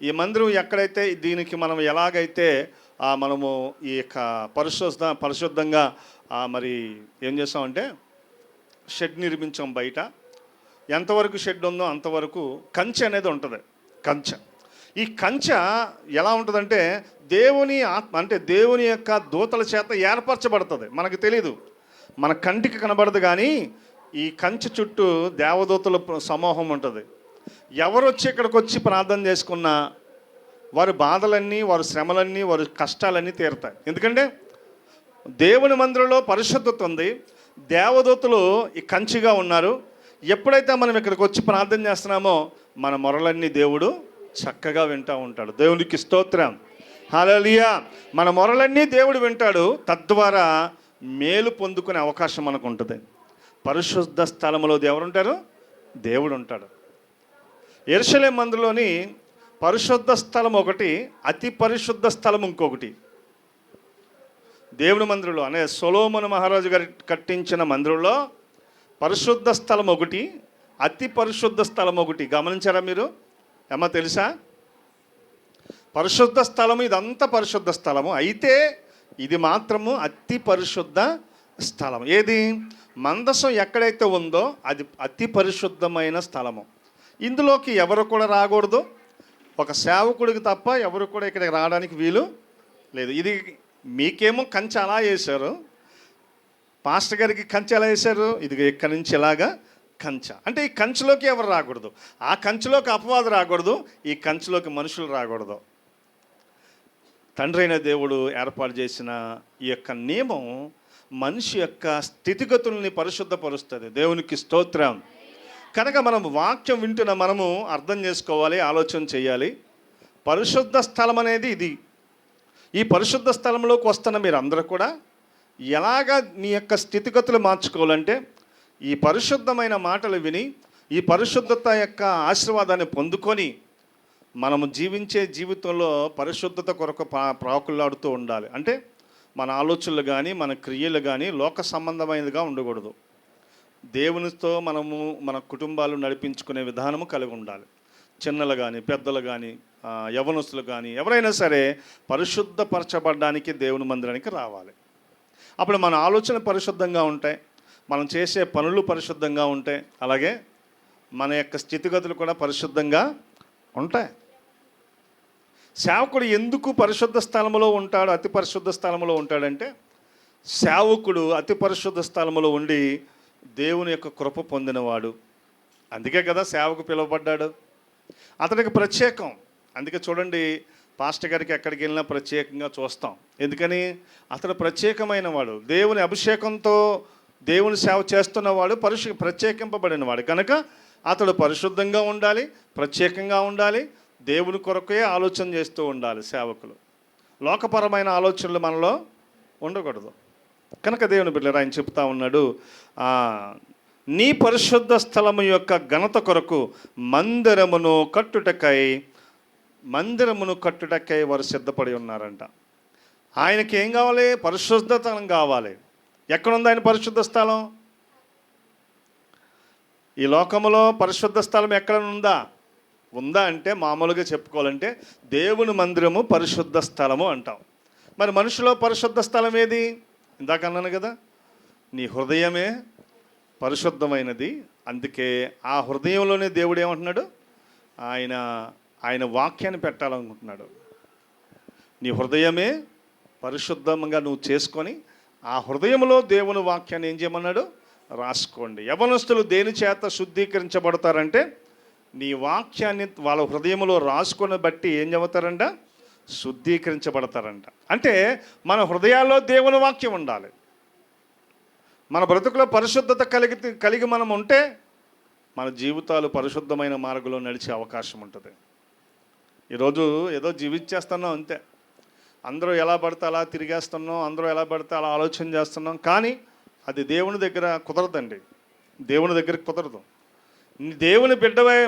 ఈ మందిరం ఎక్కడైతే, దీనికి మనం ఎలాగైతే మనము ఈ యొక్క పరిశుద్ధంగా మరి ఏం చేస్తామంటే షెడ్ నిర్మించాం. బయట ఎంతవరకు షెడ్ ఉందో అంతవరకు కంచె అనేది ఉంటుంది. కంచె, ఈ కంచె ఎలా ఉంటుందంటే దేవుని ఆత్మ, అంటే దేవుని యొక్క దూతల చేత ఏర్పరచబడుతుంది. మనకు తెలీదు, మన కంటికి కనబడదు. కానీ ఈ కంచె చుట్టూ దేవదూతల సమూహం ఉంటుంది. ఎవరు వచ్చి ఇక్కడికి వచ్చి ప్రార్థన చేసుకున్నా వారి బాధలన్నీ, వారి శ్రమలన్నీ, వారి కష్టాలన్నీ తీరుతాయి. ఎందుకంటే దేవుని మందిరంలో పరిశుద్ధత ఉంది, దేవదూతలు ఈ కంచిగా ఉన్నారు. ఎప్పుడైతే మనం ఇక్కడికి వచ్చి ప్రార్థన చేస్తున్నామో మన మొరలన్నీ దేవుడు చక్కగా వింటూ ఉంటాడు. దేవునికి స్తోత్రం, హల్లెలూయా. మన మొరలన్నీ దేవుడు వింటాడు. తద్వారా మేలు పొందుకునే అవకాశం మనకు ఉంటుంది. పరిశుద్ధ స్థలంలో ఎవరుంటారు? దేవుడు ఉంటాడు. యెరూషలేము మందిరంలోని పరిశుద్ధ స్థలం ఒకటి, అతి పరిశుద్ధ స్థలం ఇంకొకటి. దేవుని మందిరంలో అనే సొలొమోను మహారాజు గారు కట్టించిన మందిరంలో పరిశుద్ధ స్థలం ఒకటి, అతి పరిశుద్ధ స్థలం ఒకటి. గమనించారా మీరు? ఏమో తెలుసా? పరిశుద్ధ స్థలము, ఇదంతా పరిశుద్ధ స్థలము. అయితే ఇది మాత్రము అతి పరిశుద్ధ స్థలం. ఏది? మందసం ఎక్కడైతే ఉందో అది అతి పరిశుద్ధమైన స్థలము. ఇందులోకి ఎవరు కూడా రాకూడదు. ఒక సేవకుడికి తప్ప ఎవరు కూడా ఇక్కడికి రావడానికి వీలు లేదు. ఇది మీకేమో కంచె అలా వేశారు, పాస్టర్ గారికి కంచె ఎలా వేశారు? ఇది ఇక్కడి నుంచి ఇలాగా కంచె. అంటే ఈ కంచెలోకి ఎవరు రాకూడదు, ఆ కంచెలోకి అపవాదు రాకూడదు, ఈ కంచెలోకి మనుషులు రాకూడదు. తండ్రి అయిన దేవుడు ఏర్పాటు చేసిన ఈ యొక్క నియమం మనిషి యొక్క స్థితిగతుల్ని పరిశుద్ధపరుస్తుంది. దేవునికి స్తోత్రం. కనుక మనం వాక్యం వింటున్న మనము అర్థం చేసుకోవాలి, ఆలోచన చేయాలి. పరిశుద్ధ స్థలం అనేది ఇది. ఈ పరిశుద్ధ స్థలంలోకి వస్తున్న మీరు అందరూ కూడా ఎలాగా మీ యొక్క స్థితిగతులు మార్చుకోవాలంటే ఈ పరిశుద్ధమైన మాటలు విని ఈ పరిశుద్ధత యొక్క ఆశీర్వాదాన్ని పొందుకొని మనము జీవించే జీవితంలో పరిశుద్ధత కొరకు ప్రాకులాడుతూ ఉండాలి. అంటే మన ఆలోచనలు కానీ మన క్రియలు కానీ లోక సంబంధమైనదిగా ఉండకూడదు. దేవునితో మనము మన కుటుంబాలు నడిపించుకునే విధానము కలిగి ఉండాలి. చిన్నలు కానీ పెద్దలు కానీ యవనస్తులు కానీ ఎవరైనా సరే పరిశుద్ధపరచబడడానికి దేవుని మందిరానికి రావాలి. అప్పుడు మన ఆలోచన పరిశుద్ధంగా ఉంటాయి, మనం చేసే పనులు పరిశుద్ధంగా ఉంటాయి, అలాగే మన యొక్క స్థితిగతులు కూడా పరిశుద్ధంగా ఉంటాయి. సేవకుడు ఎందుకు పరిశుద్ధ స్థలంలో ఉంటాడు, అతి పరిశుద్ధ స్థలంలో ఉంటాడంటే సేవకుడు అతి పరిశుద్ధ స్థలంలో ఉండి దేవుని యొక్క కృప పొందినవాడు. అందుకే కదా సేవకు పిలువబడ్డాడు. అతనికి ప్రత్యేకం. అందుకే చూడండి, పాస్టర్ గారికి ఎక్కడికి వెళ్ళినా ప్రత్యేకంగా చూస్తాం. ఎందుకని? అతడు ప్రత్యేకమైన వాడు, దేవుని అభిషేకంతో దేవుని సేవ చేస్తున్నవాడు, ప్రత్యేకింపబడినవాడు. కనుక అతడు పరిశుద్ధంగా ఉండాలి, ప్రత్యేకంగా ఉండాలి, దేవుని కొరకే ఆలోచన చేస్తూ ఉండాలి. సేవకులు లోకపరమైన ఆలోచనలు మనలో ఉండకూడదు. కనుక దేవుని బిడ్డలారా ఆయన చెప్తా ఉన్నాడు, నీ పరిశుద్ధ స్థలము యొక్క ఘనత కొరకు మందిరమును కట్టుటకై వారు సిద్ధపడి ఉన్నారంట. ఆయనకి ఏం కావాలి? పరిశుద్ధ స్థలం కావాలి. ఎక్కడుంది ఆయన పరిశుద్ధ స్థలం? ఈ లోకములో పరిశుద్ధ స్థలం ఎక్కడ ఉందా అంటే మామూలుగా చెప్పుకోవాలంటే దేవుని మందిరము పరిశుద్ధ స్థలము అంటాం. మరి మనుషులో పరిశుద్ధ స్థలం ఏది? ఇందాక అన్నాను కదా, నీ హృదయమే పరిశుద్ధమైనది. అందుకే ఆ హృదయంలోనే దేవుడు ఏమంటున్నాడు? ఆయన వాక్యాన్ని పెట్టాలనుకుంటున్నాడు. నీ హృదయమే పరిశుద్ధంగా నువ్వు చేసుకొని ఆ హృదయంలో దేవుని వాక్యాన్ని ఏం చేయమన్నాడు? రాసుకోండి. యవనస్తులు దేని చేత శుద్ధీకరించబడతారంటే నీ వాక్యాన్ని వాళ్ళ హృదయంలో రాసుకొని బట్టి ఏం చెబుతారంట? శుద్ధీకరించబడతారంట. అంటే మన హృదయాల్లో దేవుని వాక్యం ఉండాలి. మన బ్రతుకులో పరిశుద్ధత కలిగి మనం ఉంటే మన జీవితాలు పరిశుద్ధమైన మార్గంలో నడిచే అవకాశం ఉంటుంది. ఈరోజు ఏదో జీవించేస్తున్నాం అంతే, అందరూ ఎలా పడితే అలా తిరిగేస్తున్నాం, అందరూ ఎలా పడితే అలా ఆలోచన చేస్తున్నాం. కానీ అది దేవుని దగ్గర కుదరదండి. దేవుని దగ్గరికి కుదరదు. దేవుని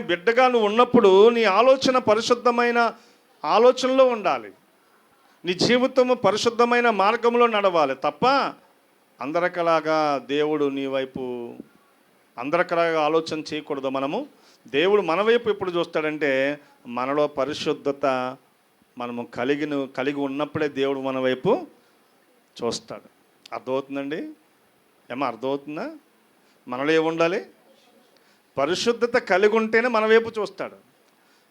బిడ్డగా నువ్వు ఉన్నప్పుడు నీ ఆలోచన పరిశుద్ధమైన ఆలోచనలో ఉండాలి. నీ జీవితము పరిశుద్ధమైన మార్గంలో నడవాలి తప్ప అందరికలాగా దేవుడు నీ వైపు అందరికలాగా ఆలోచన చేయకూడదు. దేవుడు మన వైపు ఎప్పుడు చూస్తాడంటే మనలో పరిశుద్ధత మనము కలిగి ఉన్నప్పుడే దేవుడు మన వైపు చూస్తాడు. అర్థమవుతుందండి? అర్థమవుతుందా? మనలో ఏముండాలి? పరిశుద్ధత కలిగి ఉంటేనే మన వైపు చూస్తాడు.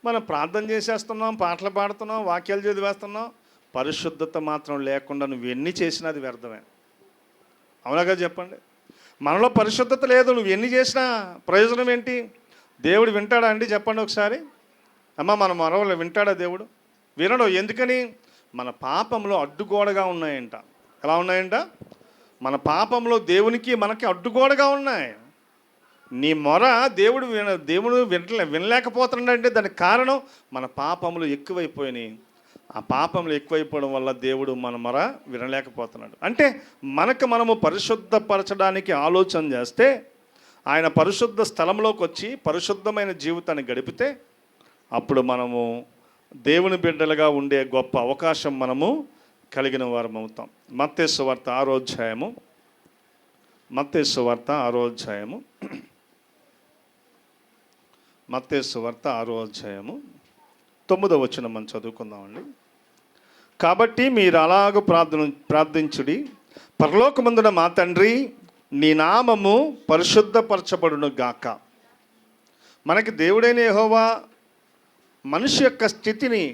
మనం ప్రార్థన చేసేస్తున్నాం, పాటలు పాడుతున్నాం, వాక్యాలు చదివేస్తున్నాం, పరిశుద్ధత మాత్రం లేకుండా నువ్వు ఎన్ని చేసినా అది వ్యర్థమే. అవునాగా చెప్పండి. మనలో పరిశుద్ధత లేదు, నువ్వు ఎన్ని చేసినా ప్రయోజనం ఏంటి? దేవుడు వింటాడా అండి? చెప్పండి ఒకసారి. మన మనవలు వింటాడా దేవుడు? వినడు. ఎందుకని? మన పాపంలో అడ్డుగోడగా ఉన్నాయంట. ఎలా ఉన్నాయంట? మన పాపంలో దేవునికి మనకి అడ్డుగోడగా ఉన్నాయి. నీ మొర దేవుడు వినలేకపోతున్నాడంటే దానికి కారణం మన పాపములు ఎక్కువైపోయినాయి. ఆ పాపములు ఎక్కువైపోవడం వల్ల దేవుడు మన మొర వినలేకపోతున్నాడు. అంటే మనము పరిశుద్ధపరచడానికి ఆలోచన చేస్తే ఆయన పరిశుద్ధ స్థలంలోకి వచ్చి పరిశుద్ధమైన జీవితాన్ని గడిపితే అప్పుడు మనము దేవుని బిడ్డలుగా ఉండే గొప్ప అవకాశం మనము కలిగిన వారం అవుతాం. మత్తయి సువార్త 6వ అధ్యాయము 9వ వచనం మనం చదువుకుందామండి. కాబట్టి మీరు అలాగ ప్రార్థించుడి, పరలోకమందున మా తండ్రి, నీ నామము పరిశుద్ధపరచబడును గాక. మనకి దేవుడైన యెహోవా మనిషి యొక్క స్థితిని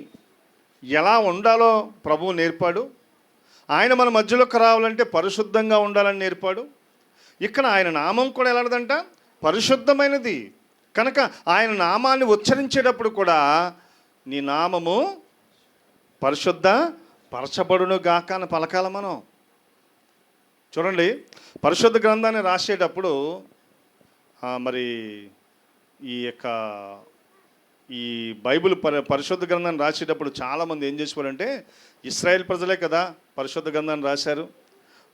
ఎలా ఉండాలో ప్రభువు నేర్పాడు. ఆయన మన మధ్యలోకి రావాలంటే పరిశుద్ధంగా ఉండాలని నేర్పాడు. ఇక్కడ ఆయన నామం కూడా ఎలాంటిదంట? పరిశుద్ధమైనది. కనుక ఆయన నామాన్ని ఉచ్చరించేటప్పుడు కూడా నీ నామము పరిశుద్ధ పరచబడును గాక అని పలకాల మనం. చూడండి, పరిశుద్ధ గ్రంథాన్ని రాసేటప్పుడు మరి ఈ బైబిల్ పరిశుద్ధ గ్రంథాన్ని రాసేటప్పుడు చాలామంది ఏం చేసేవారంటే, ఇశ్రాయేల్ ప్రజలే కదా పరిశుద్ధ గ్రంథాన్ని రాశారు.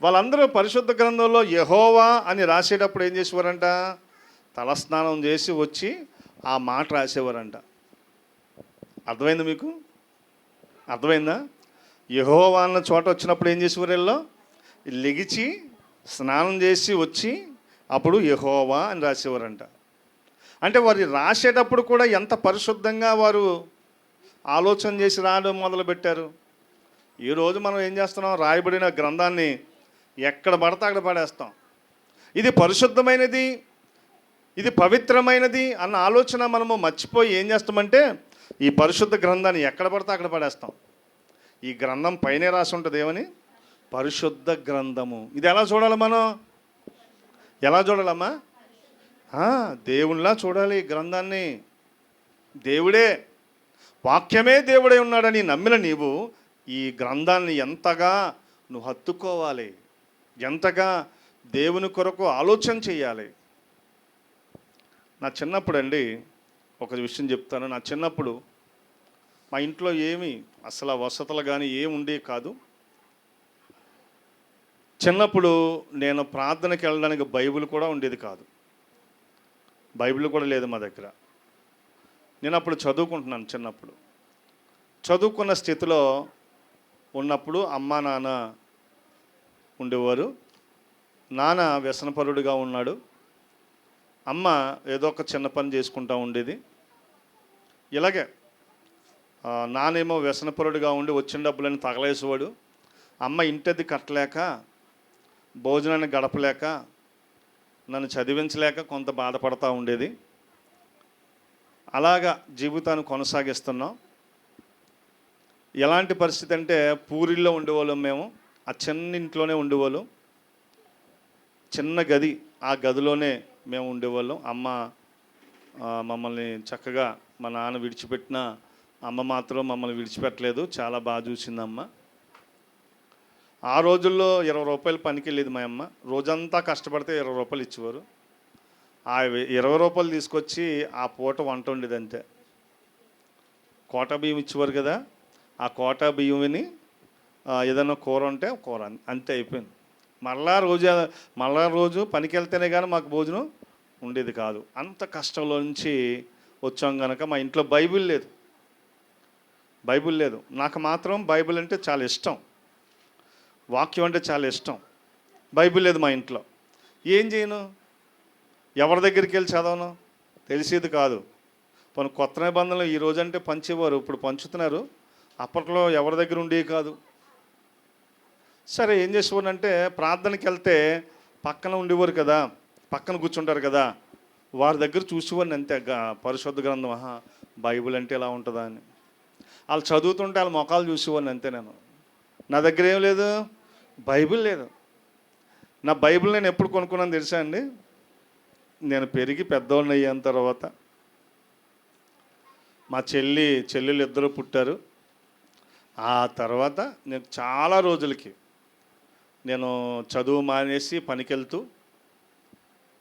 వాళ్ళందరూ పరిశుద్ధ గ్రంథంలో యెహోవా అని రాసేటప్పుడు ఏం చేసేవారంట? తలస్నానం చేసి వచ్చి ఆ మాట రాసేవారంట. అర్థమైందా మీకు? అర్థమైందా? యెహోవా అన్న చోట వచ్చినప్పుడు ఏం చేసేవారు? వీళ్ళు లెగిచి స్నానం చేసి వచ్చి అప్పుడు యెహోవా అని రాసేవారంట. అంటే వారు రాసేటప్పుడు కూడా ఎంత పరిశుద్ధంగా వారు ఆలోచన చేసి రాయడం మొదలుపెట్టారు. ఈరోజు మనం ఏం చేస్తున్నాం? రాయబడిన గ్రంథాన్ని ఎక్కడ పడితే అక్కడ పడేస్తాం. ఇది పరిశుద్ధమైనది, ఇది పవిత్రమైనది అన్న ఆలోచన మనము మర్చిపోయి ఏం చేస్తామంటే ఈ పరిశుద్ధ గ్రంథాన్ని ఎక్కడ పడితే అక్కడ పడేస్తాం. ఈ గ్రంథం పైనే రాసి ఉంటుంది ఏమని? పరిశుద్ధ గ్రంథము. ఇది ఎలా చూడాలి మనం? ఎలా చూడాలమ్మా? దేవునిలా చూడాలి ఈ గ్రంథాన్ని. దేవుడే, వాక్యమే దేవుడే ఉన్నాడని నమ్మిన నీవు ఈ గ్రంథాన్ని ఎంతగా నువ్వు హత్తుకోవాలి, ఎంతగా దేవుని కొరకు ఆలోచన చేయాలి. నా చిన్నప్పుడు అండి ఒక విషయం చెప్తాను. నా చిన్నప్పుడు మా ఇంట్లో ఏమీ అసలు వసతులు కానీ ఏమి ఉండేవి కాదు. చిన్నప్పుడు నేను ప్రార్థనకి వెళ్ళడానికి బైబిల్ కూడా ఉండేది కాదు. బైబిల్ కూడా లేదు మా దగ్గర. నేను అప్పుడు చదువుకుంటున్నాను. చిన్నప్పుడు చదువుకున్న స్థితిలో ఉన్నప్పుడు అమ్మా నాన్న ఉండేవారు. నాన్న వ్యసనపరుడుగా ఉన్నాడు. అమ్మ ఏదో ఒక చిన్న పని చేసుకుంటూ ఉండేది. ఇలాగే నానేమో వ్యసనపరుడుగా ఉండి వచ్చిన డబ్బులని తగలేసేవాడు. అమ్మ ఇంటది కట్టలేక, భోజనాన్ని గడపలేక, నన్ను చదివించలేక కొంత బాధపడతా ఉండేది. అలాగా జీవితాన్ని కొనసాగిస్తున్నాం. ఎలాంటి పరిస్థితి అంటే పూరిల్లో ఉండేవాళ్ళం మేము. ఆ చిన్న ఇంట్లోనే ఉండేవాళ్ళం. చిన్న గది, ఆ గదిలోనే మేము ఉండేవాళ్ళం. అమ్మ మమ్మల్ని చక్కగా, మా నాన్న విడిచిపెట్టిన అమ్మ మాత్రం మమ్మల్ని విడిచిపెట్టలేదు. చాలా బాగా చూసింది అమ్మ. ఆ రోజుల్లో 20 రూపాయలు పనికి వెళ్ళేది మా అమ్మ. రోజంతా కష్టపడితే 20 రూపాయలు ఇచ్చేవారు. ఆ 20 రూపాయలు తీసుకొచ్చి ఆ పూట వంట ఉండేది అంతే. కోటా బియ్యం ఇచ్చేవారు కదా, ఆ కోటా బియ్యంని ఏదైనా కూర ఉంటే కూర, అంతే అయిపోయింది. మళ్ళా రోజు పనికి వెళ్తేనే కానీ మాకు భోజనం ఉండేది కాదు. అంత కష్టంలో నుంచి వచ్చాం కనుక మా ఇంట్లో బైబిల్ లేదు. నాకు మాత్రం బైబిల్ అంటే చాలా ఇష్టం. వాక్యం అంటే చాలా ఇష్టం. బైబిల్ లేదు మా ఇంట్లో. ఏం చేయను? ఎవరి దగ్గరికి వెళ్ళి చదవను? తెలిసేది కాదు. కొన్ని కొత్త నిబంధనలు ఈ రోజంటే పంచేవారు, ఇప్పుడు పంచుతున్నారు. అప్పట్లో ఎవరి దగ్గర ఉండేవి కాదు. సరే, ఏం చేసేవారంటే ప్రార్థనకి వెళ్తే పక్కన ఉండేవారు కదా, పక్కన కూర్చుంటారు కదా, వారి దగ్గర చూసేవాడిని అంతే. పరిశుద్ధ గ్రంథం, బైబిల్ అంటే ఎలా ఉంటుందా అని. వాళ్ళు చదువుతుంటే వాళ్ళ మొఖాలు చూసేవాడిని అంతే. నా దగ్గర ఏం లేదు, బైబిల్ లేదు. నా బైబిల్ నేను ఎప్పుడు కొనుక్కున్నాను తెలుసా అండి? నేను పెరిగి పెద్దవాళ్ళని అయ్యాన తర్వాత. మా చెల్లెలు ఇద్దరు పుట్టారు. ఆ తర్వాత నేను చాలా రోజులకి నేను చదువు మానేసి పనికి వెళ్తూ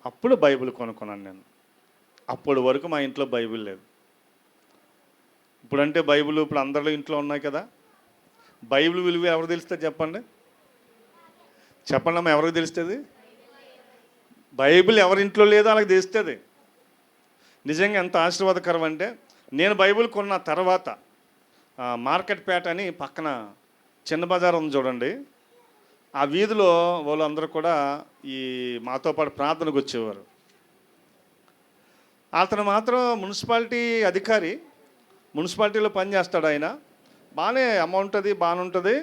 అప్పుడు బైబిల్ కొనుక్కున్నాను నేను. అప్పటి వరకు మా ఇంట్లో బైబిల్ లేదు. ఇప్పుడంటే బైబిల్ ఇప్పుడు అందరిలో ఇంట్లో ఉన్నాయి కదా. బైబిల్ విలువ ఎవరు తెలుస్తుంది చెప్పండి అమ్మ, ఎవరికి తెలుస్తుంది? బైబిల్ ఎవరింట్లో లేదో వాళ్ళకి తెలుస్తుంది. నిజంగా ఎంత ఆశీర్వాదకరం అంటే, నేను బైబిల్ కొన్న తర్వాత మార్కెట్ పేట అని పక్కన చిన్న బజార్ ఉంది చూడండి, ఆ వీధిలో వాళ్ళందరూ కూడా ఈ మాతో పాటు ప్రార్థనకు వచ్చేవారు. అతను మాత్రం మున్సిపాలిటీ అధికారి, మున్సిపాలిటీలో పనిచేస్తాడు ఆయన. బాగానే అమౌంట్ అది బాగానే ఉంటుంది.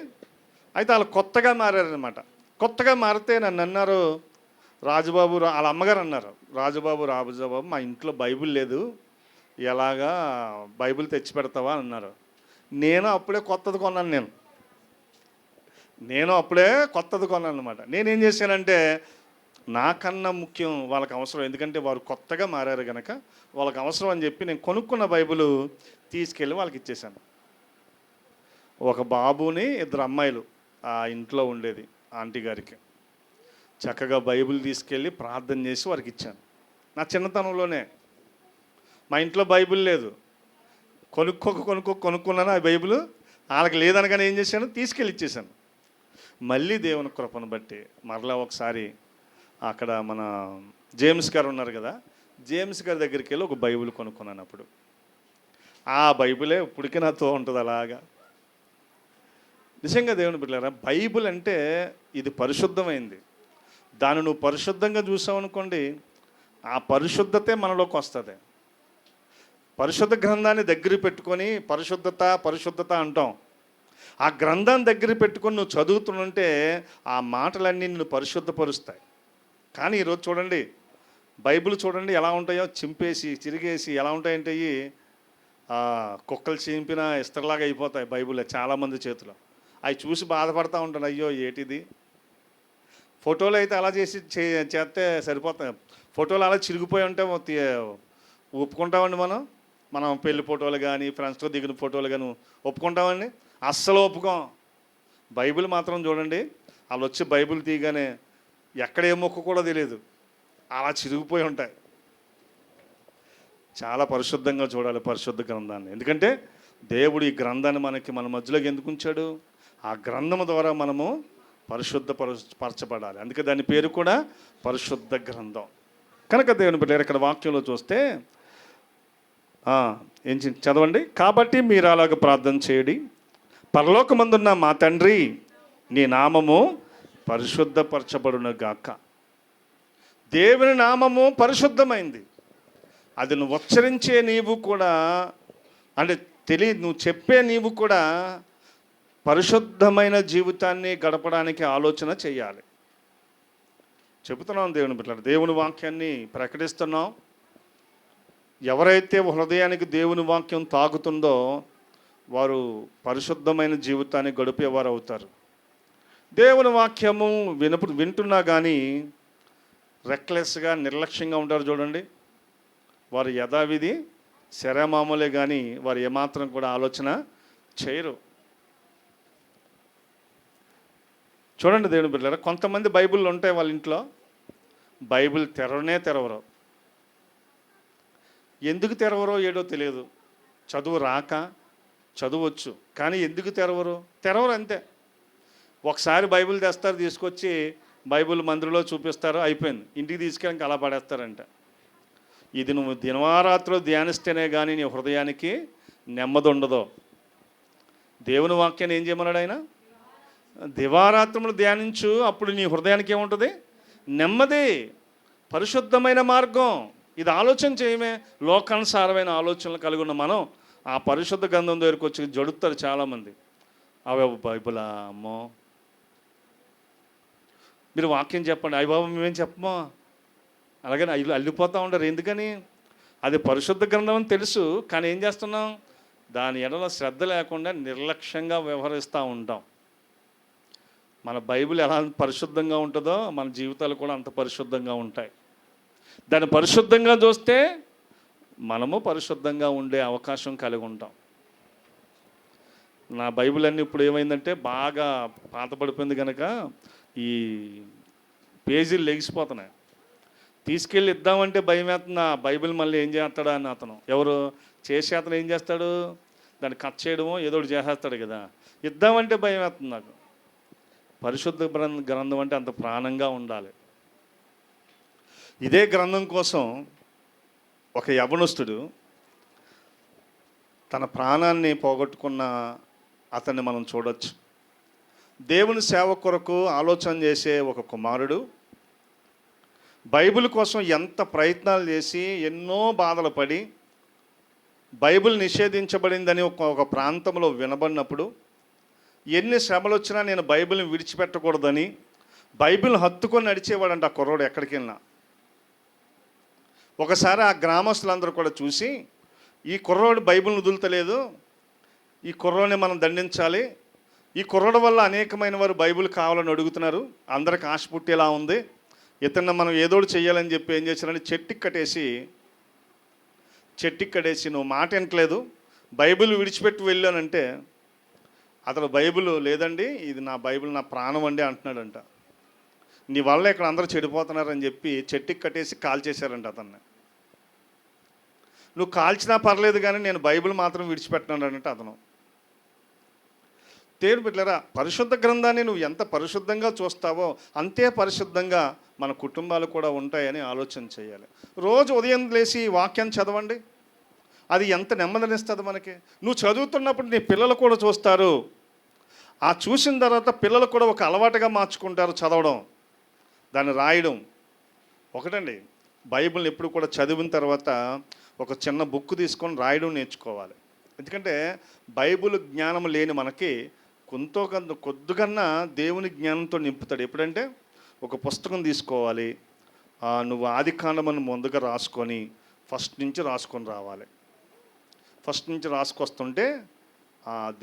అయితే వాళ్ళు కొత్తగా మారారనమాట. కొత్తగా మారితే నన్ను అన్నారు, రాజుబాబు, వాళ్ళ అమ్మగారు అన్నారు, రాజుబాబు మా ఇంట్లో బైబిల్ లేదు, ఎలాగా బైబిల్ తెచ్చి పెడతావా అని అన్నారు. నేను అప్పుడే కొత్తది కొన్నాను అనమాట. నేనేం చేశానంటే, నాకన్నా ముఖ్యం వాళ్ళకి అవసరం, ఎందుకంటే వారు కొత్తగా మారారు కనుక వాళ్ళకి అవసరం అని చెప్పి నేను కొనుక్కున్న బైబిల్ తీసుకెళ్ళి వాళ్ళకి ఇచ్చేసాను. ఒక బాబుని, 2 అమ్మాయిలు ఆ ఇంట్లో ఉండేది ఆంటీ గారికి. చక్కగా బైబిల్ తీసుకెళ్ళి ప్రార్థన చేసి వారికి ఇచ్చాను. నా చిన్నతనంలోనే. మా ఇంట్లో బైబిల్ లేదు. కొనుక్కున్నాను ఆ బైబిల్. వాళ్ళకి లేదనగానే ఏం చేశాను, తీసుకెళ్ళి ఇచ్చేసాను. మళ్ళీ దేవుని కృపను బట్టి మరలా ఒకసారి అక్కడ మన జేమ్స్ గారు ఉన్నారు కదా, జేమ్స్ గారి దగ్గరికి వెళ్ళి ఒక బైబిల్ కొనుక్కున్నాను. అప్పుడు ఆ బైబిలే ఇప్పటికీ నాతో ఉంటుంది అలాగా. నిజంగా దేవుని బిడ్డలారా, బైబిల్ అంటే ఇది పరిశుద్ధమైంది. దాన్ని నువ్వు పరిశుద్ధంగా చూసావు అనుకోండి, ఆ పరిశుద్ధతే మనలోకి వస్తుంది. పరిశుద్ధ గ్రంథాన్ని దగ్గర పెట్టుకొని పరిశుద్ధత అంటాం. ఆ గ్రంథాన్ని దగ్గర పెట్టుకొని నువ్వు చదువుతుంటే ఆ మాటలన్నీ నిన్ను పరిశుద్ధపరుస్తాయి. కానీ ఈరోజు చూడండి, బైబిల్ చూడండి ఎలా ఉంటాయో, చింపేసి చిరిగేసి ఎలా ఉంటాయంటే కుక్కలు చింపిన ఇస్తర్లాగా అయిపోతాయి బైబిల్ చాలామంది చేతిలో. అవి చూసి బాధపడతా ఉంటాను, అయ్యో ఏటిది. ఫోటోలు అయితే అలా చేస్తే సరిపోతాయి. ఫోటోలు అలా చిరిగిపోయి ఉంటే ఒప్పుకుంటామండి మనం పెళ్లి ఫోటోలు కానీ ఫ్రెండ్స్తో దిగిన ఫోటోలు కానీ ఒప్పుకుంటామండి? అస్సలు ఒప్పుకోం. బైబిల్ మాత్రం చూడండి, వాళ్ళు వచ్చి బైబిల్ తీయగానే ఎక్కడ ఏ మొక్క కూడా తెలియదు, అలా చిరిగిపోయి ఉంటాయి. చాలా పరిశుద్ధంగా చూడాలి పరిశుద్ధ గ్రంథాన్ని. ఎందుకంటే దేవుడు ఈ గ్రంథాన్ని మన మధ్యలోకి ఎందుకు ఉంచాడు? ఆ గ్రంథం ద్వారా మనము పరచబడాలి. అందుకే దాని పేరు కూడా పరిశుద్ధ గ్రంథం. కనుక దేవుని బిడ్డలారా ఇక్కడ వాక్యంలో చూస్తే ఏం చదవండి. కాబట్టి మీరు అలాగ ప్రార్థన చేయడి, పరలోకమందున్న మా తండ్రి, నీ నామము పరిశుద్ధపరచబడును గాక. దేవుని నామము పరిశుద్ధమైంది. అది నువ్వు ఉచ్చరించే నీవు కూడా, అంటే నువ్వు చెప్పే నీవు కూడా పరిశుద్ధమైన జీవితాన్ని గడపడానికి ఆలోచన చేయాలి. చెబుతున్నాం దేవుని బిడ్డలారా, దేవుని వాక్యాన్ని ప్రకటిస్తున్నాం. ఎవరైతే హృదయానికి దేవుని వాక్యం తాకుతుందో వారు పరిశుద్ధమైన జీవితాన్ని గడిపేవారు అవుతారు. దేవుని వాక్యము వింటున్నా కానీ రెక్లెస్గా, నిర్లక్ష్యంగా ఉంటారు చూడండి. వారు యథావిధి శరమామూలే కానీ వారు ఏమాత్రం కూడా ఆలోచన చేయరు. చూడండి దేవుని బిడ్డలారా, కొంతమంది బైబిళ్ళు ఉంటాయి వాళ్ళ ఇంట్లో, బైబిల్ తెరవరు. ఎందుకు తెరవరో ఏడో తెలియదు. చదువు రాక, చదువచ్చు కానీ ఎందుకు తెరవరు అంతే. ఒకసారి బైబిల్ తెస్తారు, తీసుకొచ్చి బైబిల్ మందిరంలో చూపిస్తారు, అయిపోయింది. ఇంటికి తీసుకెళ్ళి అలా పడేస్తారంట. ఇది నువ్వు దినవారాత్రులు ధ్యానిస్తేనే కానీ నీ హృదయానికి నెమ్మది ఉండదు. దేవుని వాక్యాన్ని ఏం చేయమన్నాడు ఆయన? దివారాత్రములు ధ్యానించు, అప్పుడు నీ హృదయానికి ఏముంటుంది? నెమ్మది, పరిశుద్ధమైన మార్గం. ఇది ఆలోచన చేయమే. లోకానుసారమైన ఆలోచనలు కలిగి ఉన్న మనం ఆ పరిశుద్ధ గ్రంథం దగ్గరికి వచ్చి జడుతారు చాలామంది. అవే బైబిలా అమ్మో, మీరు వాక్యం చెప్పండి, అయ్య బాబు మేమేం చెప్పమో, అలాగని అల్లిపోతూ ఉంటారు. ఎందుకని? అది పరిశుద్ధ గ్రంథం అని తెలుసు, కానీ ఏం చేస్తున్నాం? దాని ఎడల శ్రద్ధ లేకుండా నిర్లక్ష్యంగా వ్యవహరిస్తూ ఉంటాం. మన బైబిల్ ఎలా పరిశుద్ధంగా ఉంటుందో మన జీవితాలు కూడా అంత పరిశుద్ధంగా ఉంటాయి. దాన్ని పరిశుద్ధంగా చూస్తే మనము పరిశుద్ధంగా ఉండే అవకాశం కలిగి ఉంటాం. నా బైబిల్ అన్నీ ఇప్పుడు ఏమైందంటే బాగా పాతపడిపోయింది కనుక ఈ పేజీలు లెగిసిపోతున్నాయి. తీసుకెళ్ళి ఇద్దామంటే భయం వేస్తున్నా. బైబిల్ మళ్ళీ ఏం చేస్తాడా అని అతను అతను ఏం చేస్తాడు? దాన్ని కట్ చేయడమో ఏదో ఒకటి చేసేస్తాడు కదా. ఇద్దామంటే భయం వేస్తుంది నాకు. పరిశుద్ధ గ్రంథం అంటే అంత ప్రాణంగా ఉండాలి. ఇదే గ్రంథం కోసం ఒక యవనస్తుడు తన ప్రాణాన్ని పోగొట్టుకున్న అతన్ని మనం చూడొచ్చు. దేవుని సేవ కొరకు ఆలోచన చేసే ఒక కుమారుడు బైబిల్ కోసం ఎంత ప్రయత్నాలు చేసి ఎన్నో బాధలు పడి బైబిల్ నిషేధించబడిందని ఒక ప్రాంతంలో వినబడినప్పుడు ఎన్ని శ్రమలు వచ్చినా నేను బైబిల్ని విడిచిపెట్టకూడదని బైబిల్ హత్తుకొని నడిచేవాడంట ఆ కుర్రోడు ఎక్కడికి వెళ్ళినా. ఒకసారి ఆ గ్రామస్తులందరూ కూడా చూసి, ఈ కుర్రోడు బైబిల్ని వదులుతలేదు, ఈ కుర్రోడిని మనం దండించాలి, ఈ కుర్రోడు వల్ల అనేకమైన వారు బైబిల్ కావాలని అడుగుతున్నారు, అందరికి ఆశ పుట్టేలా ఉంది, ఇతన్ని మనం ఏదోడు చెయ్యాలని చెప్పి ఏం చేశారని చెట్టుకి కట్టేసి నువ్వు మాట వినట్లేదు, బైబిల్ విడిచిపెట్టి వెళ్ళానంటే అతను బైబిల్ లేదండి, ఇది నా బైబిల్ నా ప్రాణం అండి అంటున్నాడంట. నీ వల్ల ఇక్కడ అందరూ చెడిపోతున్నారని చెప్పి చెట్టుకి కట్టేసి కాల్చేశారంట అతన్ని. నువ్వు కాల్చినా పర్లేదు కానీ నేను బైబిల్ మాత్రం విడిచిపెట్టినాడంటే అతను. దేవుని బిడ్డలారా, పరిశుద్ధ గ్రంథాన్ని నువ్వు ఎంత పరిశుద్ధంగా చూస్తావో అంతే పరిశుద్ధంగా మన కుటుంబాలు కూడా ఉంటాయని ఆలోచన చేయాలి. రోజు ఉదయం లేచి వాక్యాన్ని చదవండి, అది ఎంత నెమ్మదినిస్తుంది మనకి. నువ్వు చదువుతున్నప్పుడు నీ పిల్లలు కూడా చూస్తారు, ఆ చూసిన తర్వాత పిల్లలు కూడా ఒక అలవాటుగా మార్చుకుంటారు చదవడం, దాన్ని రాయడం. ఒకటండి, బైబిల్ని ఎప్పుడు కూడా చదివిన తర్వాత ఒక చిన్న బుక్ తీసుకొని రాయడం నేర్చుకోవాలి. ఎందుకంటే బైబిల్ జ్ఞానం లేని మనకి కొద్దిగన్నా దేవుని జ్ఞానంతో నింపుతాడు. ఎప్పుడంటే ఒక పుస్తకం తీసుకోవాలి, నువ్వు ఆదికాండమని ముందుగా రాసుకొని ఫస్ట్ నుంచి రాసుకొని రావాలి. ఫస్ట్ నుంచి రాసుకొస్తుంటే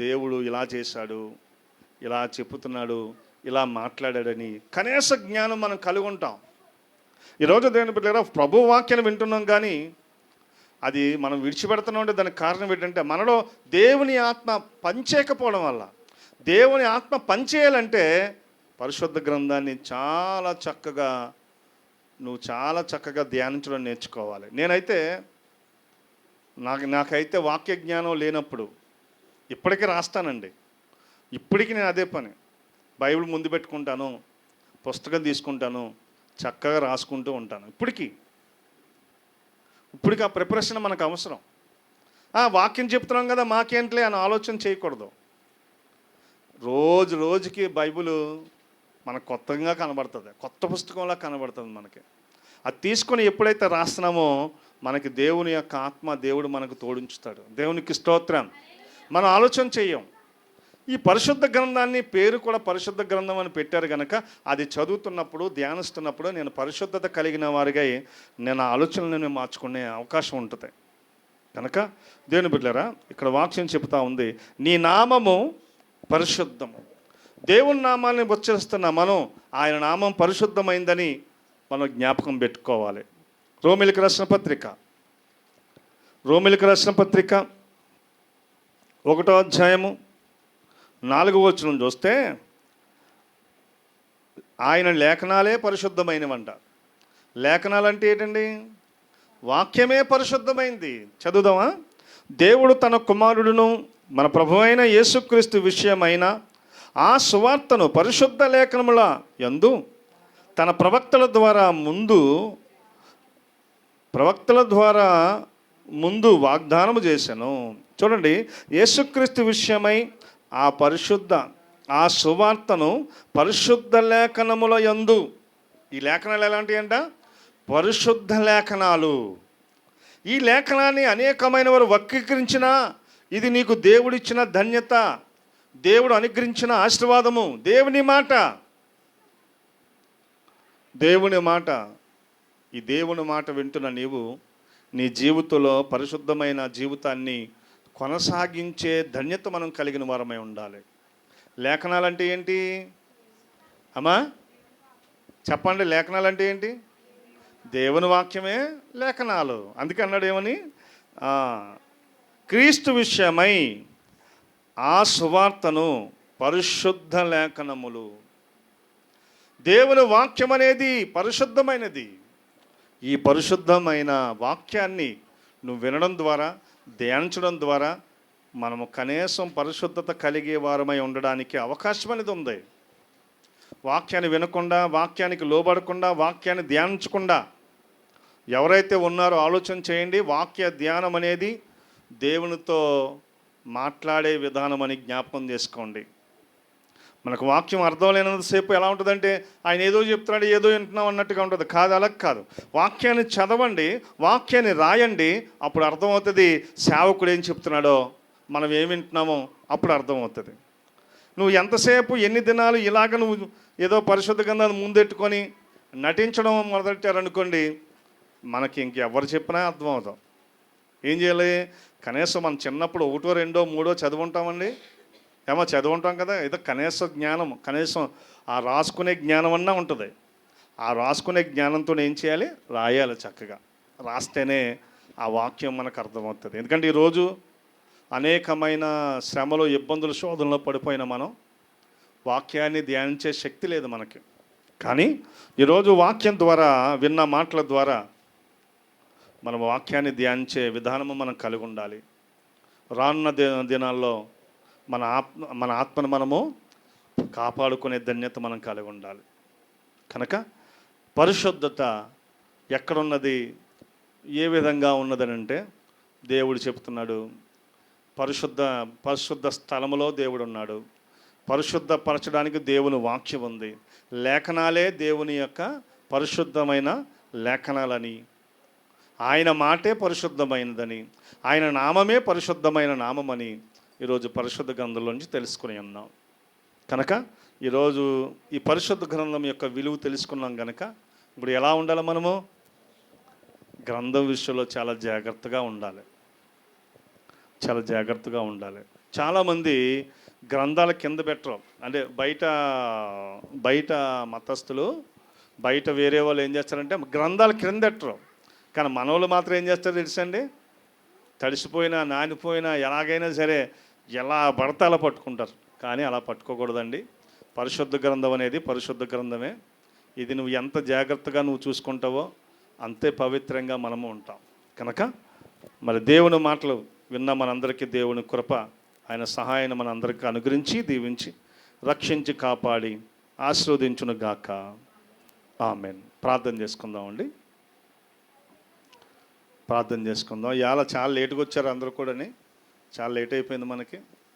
దేవుడు ఇలా చేశాడు, ఇలా చెప్పుతున్నాడు, ఇలా మాట్లాడాడని కనీస జ్ఞానం మనం కలిగి ఉంటాం. ఈరోజు దేవుని బిడ్డలారా, ప్రభు వాక్యాన్ని వింటున్నాం కానీ అది మనం విడిచిపెడుతున్నాం. అంటే దానికి కారణం ఏంటంటే మనలో దేవుని ఆత్మ పనిచేయకపోవడం వల్ల. దేవుని ఆత్మ పనిచేయాలంటే పరిశుద్ధ గ్రంథాన్ని నువ్వు చాలా చక్కగా ధ్యానించడం నేర్చుకోవాలి. నాకైతే వాక్య జ్ఞానం లేనప్పుడు ఇప్పటికీ రాస్తానండి, ఇప్పటికీ నేను అదే పని. బైబిల్ ముందు పెట్టుకుంటాను, పుస్తకం తీసుకుంటాను, చక్కగా రాసుకుంటూ ఉంటాను. ఇప్పటికీ ఆ ప్రిపరేషన్ మనకు అవసరం. వాక్యం చెప్తున్నాం కదా మాకేంట్లే అని ఆలోచన చేయకూడదు. రోజు రోజుకి బైబిల్ మనకు కొత్తగా కనబడుతుంది, కొత్త పుస్తకంలా కనబడుతుంది మనకి. అది తీసుకొని ఎప్పుడైతే రాస్తున్నామో మనకి దేవుని యొక్క ఆత్మ, దేవుడు మనకు తోడించుతాడు. దేవునికి స్తోత్రం. మనం ఆలోచన చెయ్యం. ఈ పరిశుద్ధ గ్రంథాన్ని పేరు కూడా పరిశుద్ధ గ్రంథం అని పెట్టారు కనుక అది చదువుతున్నప్పుడు, ధ్యానిస్తున్నప్పుడు నేను పరిశుద్ధత కలిగిన వారిగా నేను ఆలోచనలను మార్చుకునే అవకాశం ఉంటుంది. కనుక దేవుని బిడ్డలారా, ఇక్కడ వాక్యం చెప్తా ఉంది, నీ నామము పరిశుద్ధము. దేవుని నామాన్ని ఉచ్చరిస్తున్న మనం ఆయన నామం పరిశుద్ధమైందని మనం జ్ఞాపకం పెట్టుకోవాలి. రోమిలికి రాసిన పత్రిక 1వ అధ్యాయము 4వ వచనం చూస్తే ఆయన లేఖనాలే పరిశుద్ధమైనవంట. లేఖనాలు అంటే ఏంటండి? వాక్యమే పరిశుద్ధమైంది. చదువుదామా? దేవుడు తన కుమారుడును మన ప్రభువైన యేసుక్రీస్తు విషయమైన ఆ సువార్తను పరిశుద్ధ లేఖనముల యందు తన ప్రవక్తల ద్వారా ముందు వాగ్దానము చేశాను. చూడండి, యేసుక్రీస్తు విషయమై ఆ సువార్తను పరిశుద్ధ లేఖనముల యందు. ఈ లేఖనాలు ఎలాంటివి అంట? పరిశుద్ధ లేఖనాలు. ఈ లేఖనాన్ని అనేకమైన వారు వక్రీకరించినా ఇది నీకు దేవుడిచ్చిన ధన్యత, దేవుడు అనుగ్రహించిన ఆశీర్వాదము. దేవుని మాట. ఈ దేవుని మాట వింటున్న నీవు నీ జీవితంలో పరిశుద్ధమైన జీవితాన్ని కొనసాగించే ధన్యత మనం కలిగిన వారమై ఉండాలి. లేఖనాలు అంటే ఏంటి అమ్మా? చెప్పండి, లేఖనాలు అంటే ఏంటి? దేవుని వాక్యమే లేఖనాలు. అందుకే అన్నాడు ఏమని? క్రీస్తు విషయమై ఆ సువార్తను పరిశుద్ధ లేఖనములు. దేవుని వాక్యం అనేది పరిశుద్ధమైనది. ఈ పరిశుద్ధమైన వాక్యాన్ని నువ్వు వినడం ద్వారా, ధ్యానించడం ద్వారా మనము కనీసం పరిశుద్ధత కలిగే వారమై ఉండడానికి అవకాశం అనేది ఉంది. వాక్యాన్ని వినకుండా, వాక్యానికి లోబడకుండా, వాక్యాన్ని ధ్యానించకుండా ఎవరైతే ఉన్నారో ఆలోచన చేయండి. వాక్య ధ్యానం అనేది దేవునితో మాట్లాడే విధానం అని జ్ఞాపకం చేసుకోండి. మనకు వాక్యం అర్థం లేనంతసేపు ఎలా ఉంటుందంటే ఆయన ఏదో చెప్తున్నాడు, ఏదో వింటున్నాం అన్నట్టుగా ఉంటుంది. కాదు, అలా కాదు. వాక్యాన్ని చదవండి, వాక్యాన్ని రాయండి, అప్పుడు అర్థమవుతుంది సేవకుడు ఏం చెప్తున్నాడో, మనం ఏం వింటున్నామో అప్పుడు అర్థమవుతుంది. నువ్వు ఎంతసేపు ఎన్ని దినాలు ఇలాగ నువ్వు ఏదో పరిశుద్ధ గ్రంథాన్ని ముందెట్టుకొని నటించడం మొదలెట్టారనుకోండి, మనకి ఇంకెవరు చెప్పినా అర్థమవుతాం. ఏం చేయాలి? కనీసం మనం చిన్నప్పుడు 1, 2, 3 చదువుంటామండి. చదువుంటాం కదా, ఏదో కనీస జ్ఞానం, కనీసం ఆ రాసుకునే జ్ఞానం అన్నా ఉంటుంది. ఆ రాసుకునే జ్ఞానంతో ఏం చేయాలి? రాయాలి. చక్కగా రాస్తేనే ఆ వాక్యం మనకు అర్థమవుతుంది. ఎందుకంటే ఈరోజు అనేకమైన శ్రమలు, ఇబ్బందులు, శోధనలో పడిపోయిన మనం వాక్యాన్ని ధ్యానించే శక్తి లేదు మనకి. కానీ ఈరోజు వాక్యం ద్వారా, విన్న మాటల ద్వారా మనం వాక్యాన్ని ధ్యానించే విధానము మనం కలిగి ఉండాలి. రానున్న దినాల్లో మన ఆత్మను మనము కాపాడుకునే ధన్యత మనం కలిగి ఉండాలి. కనుక పరిశుద్ధత ఎక్కడున్నది, ఏ విధంగా ఉన్నదని అంటే దేవుడు చెప్తున్నాడు, పరిశుద్ధ స్థలములో దేవుడు ఉన్నాడు. పరిశుద్ధపరచడానికి దేవుని వాక్యం ఉంది. లేఖనాలే దేవుని యొక్క పరిశుద్ధమైన లేఖనాలని, ఆయన మాటే పరిశుద్ధమైనదని, ఆయన నామమే పరిశుద్ధమైన నామమని ఈరోజు పరిశుద్ధ గ్రంథంలోంచి తెలుసుకుని ఉన్నాం. కనుక ఈరోజు ఈ పరిశుద్ధ గ్రంథం యొక్క విలువ తెలుసుకున్నాం కనుక ఇప్పుడు ఎలా ఉండాలి? మనము గ్రంథం విషయంలో చాలా జాగ్రత్తగా ఉండాలి. చాలామంది గ్రంథాల కింద పెట్టరు. అంటే బయట మతస్థులు, బయట వేరే వాళ్ళు ఏం చేస్తారంటే గ్రంథాల కింద పెట్టరు. కానీ మనోళ్ళు మాత్రం ఏం చేస్తారో తెలుసండి? తడిసిపోయినా, నానిపోయినా, ఎలాగైనా సరే ఎలా పడితే అలా పట్టుకుంటారు. కానీ అలా పట్టుకోకూడదండి. పరిశుద్ధ గ్రంథం అనేది పరిశుద్ధ గ్రంథమే. ఇది నువ్వు ఎంత జాగ్రత్తగా నువ్వు చూసుకుంటావో అంతే పవిత్రంగా మనము ఉంటాం. కనుక మరి దేవుని మాటలు విన్న మనందరికీ దేవుని కృప, ఆయన సహాయాన్ని మనందరికీ అనుగ్రహించి దీవించి రక్షించి కాపాడి ఆశీర్వదించును గాక. ఆమెన్. ప్రార్థన చేసుకుందామండి. ప్రార్థన చేసుకుందాం. ఇవాళ చాలా లేటుగా వచ్చారు అందరూ కూడా. చాలా లేట్ అయిపోయింది మనకి.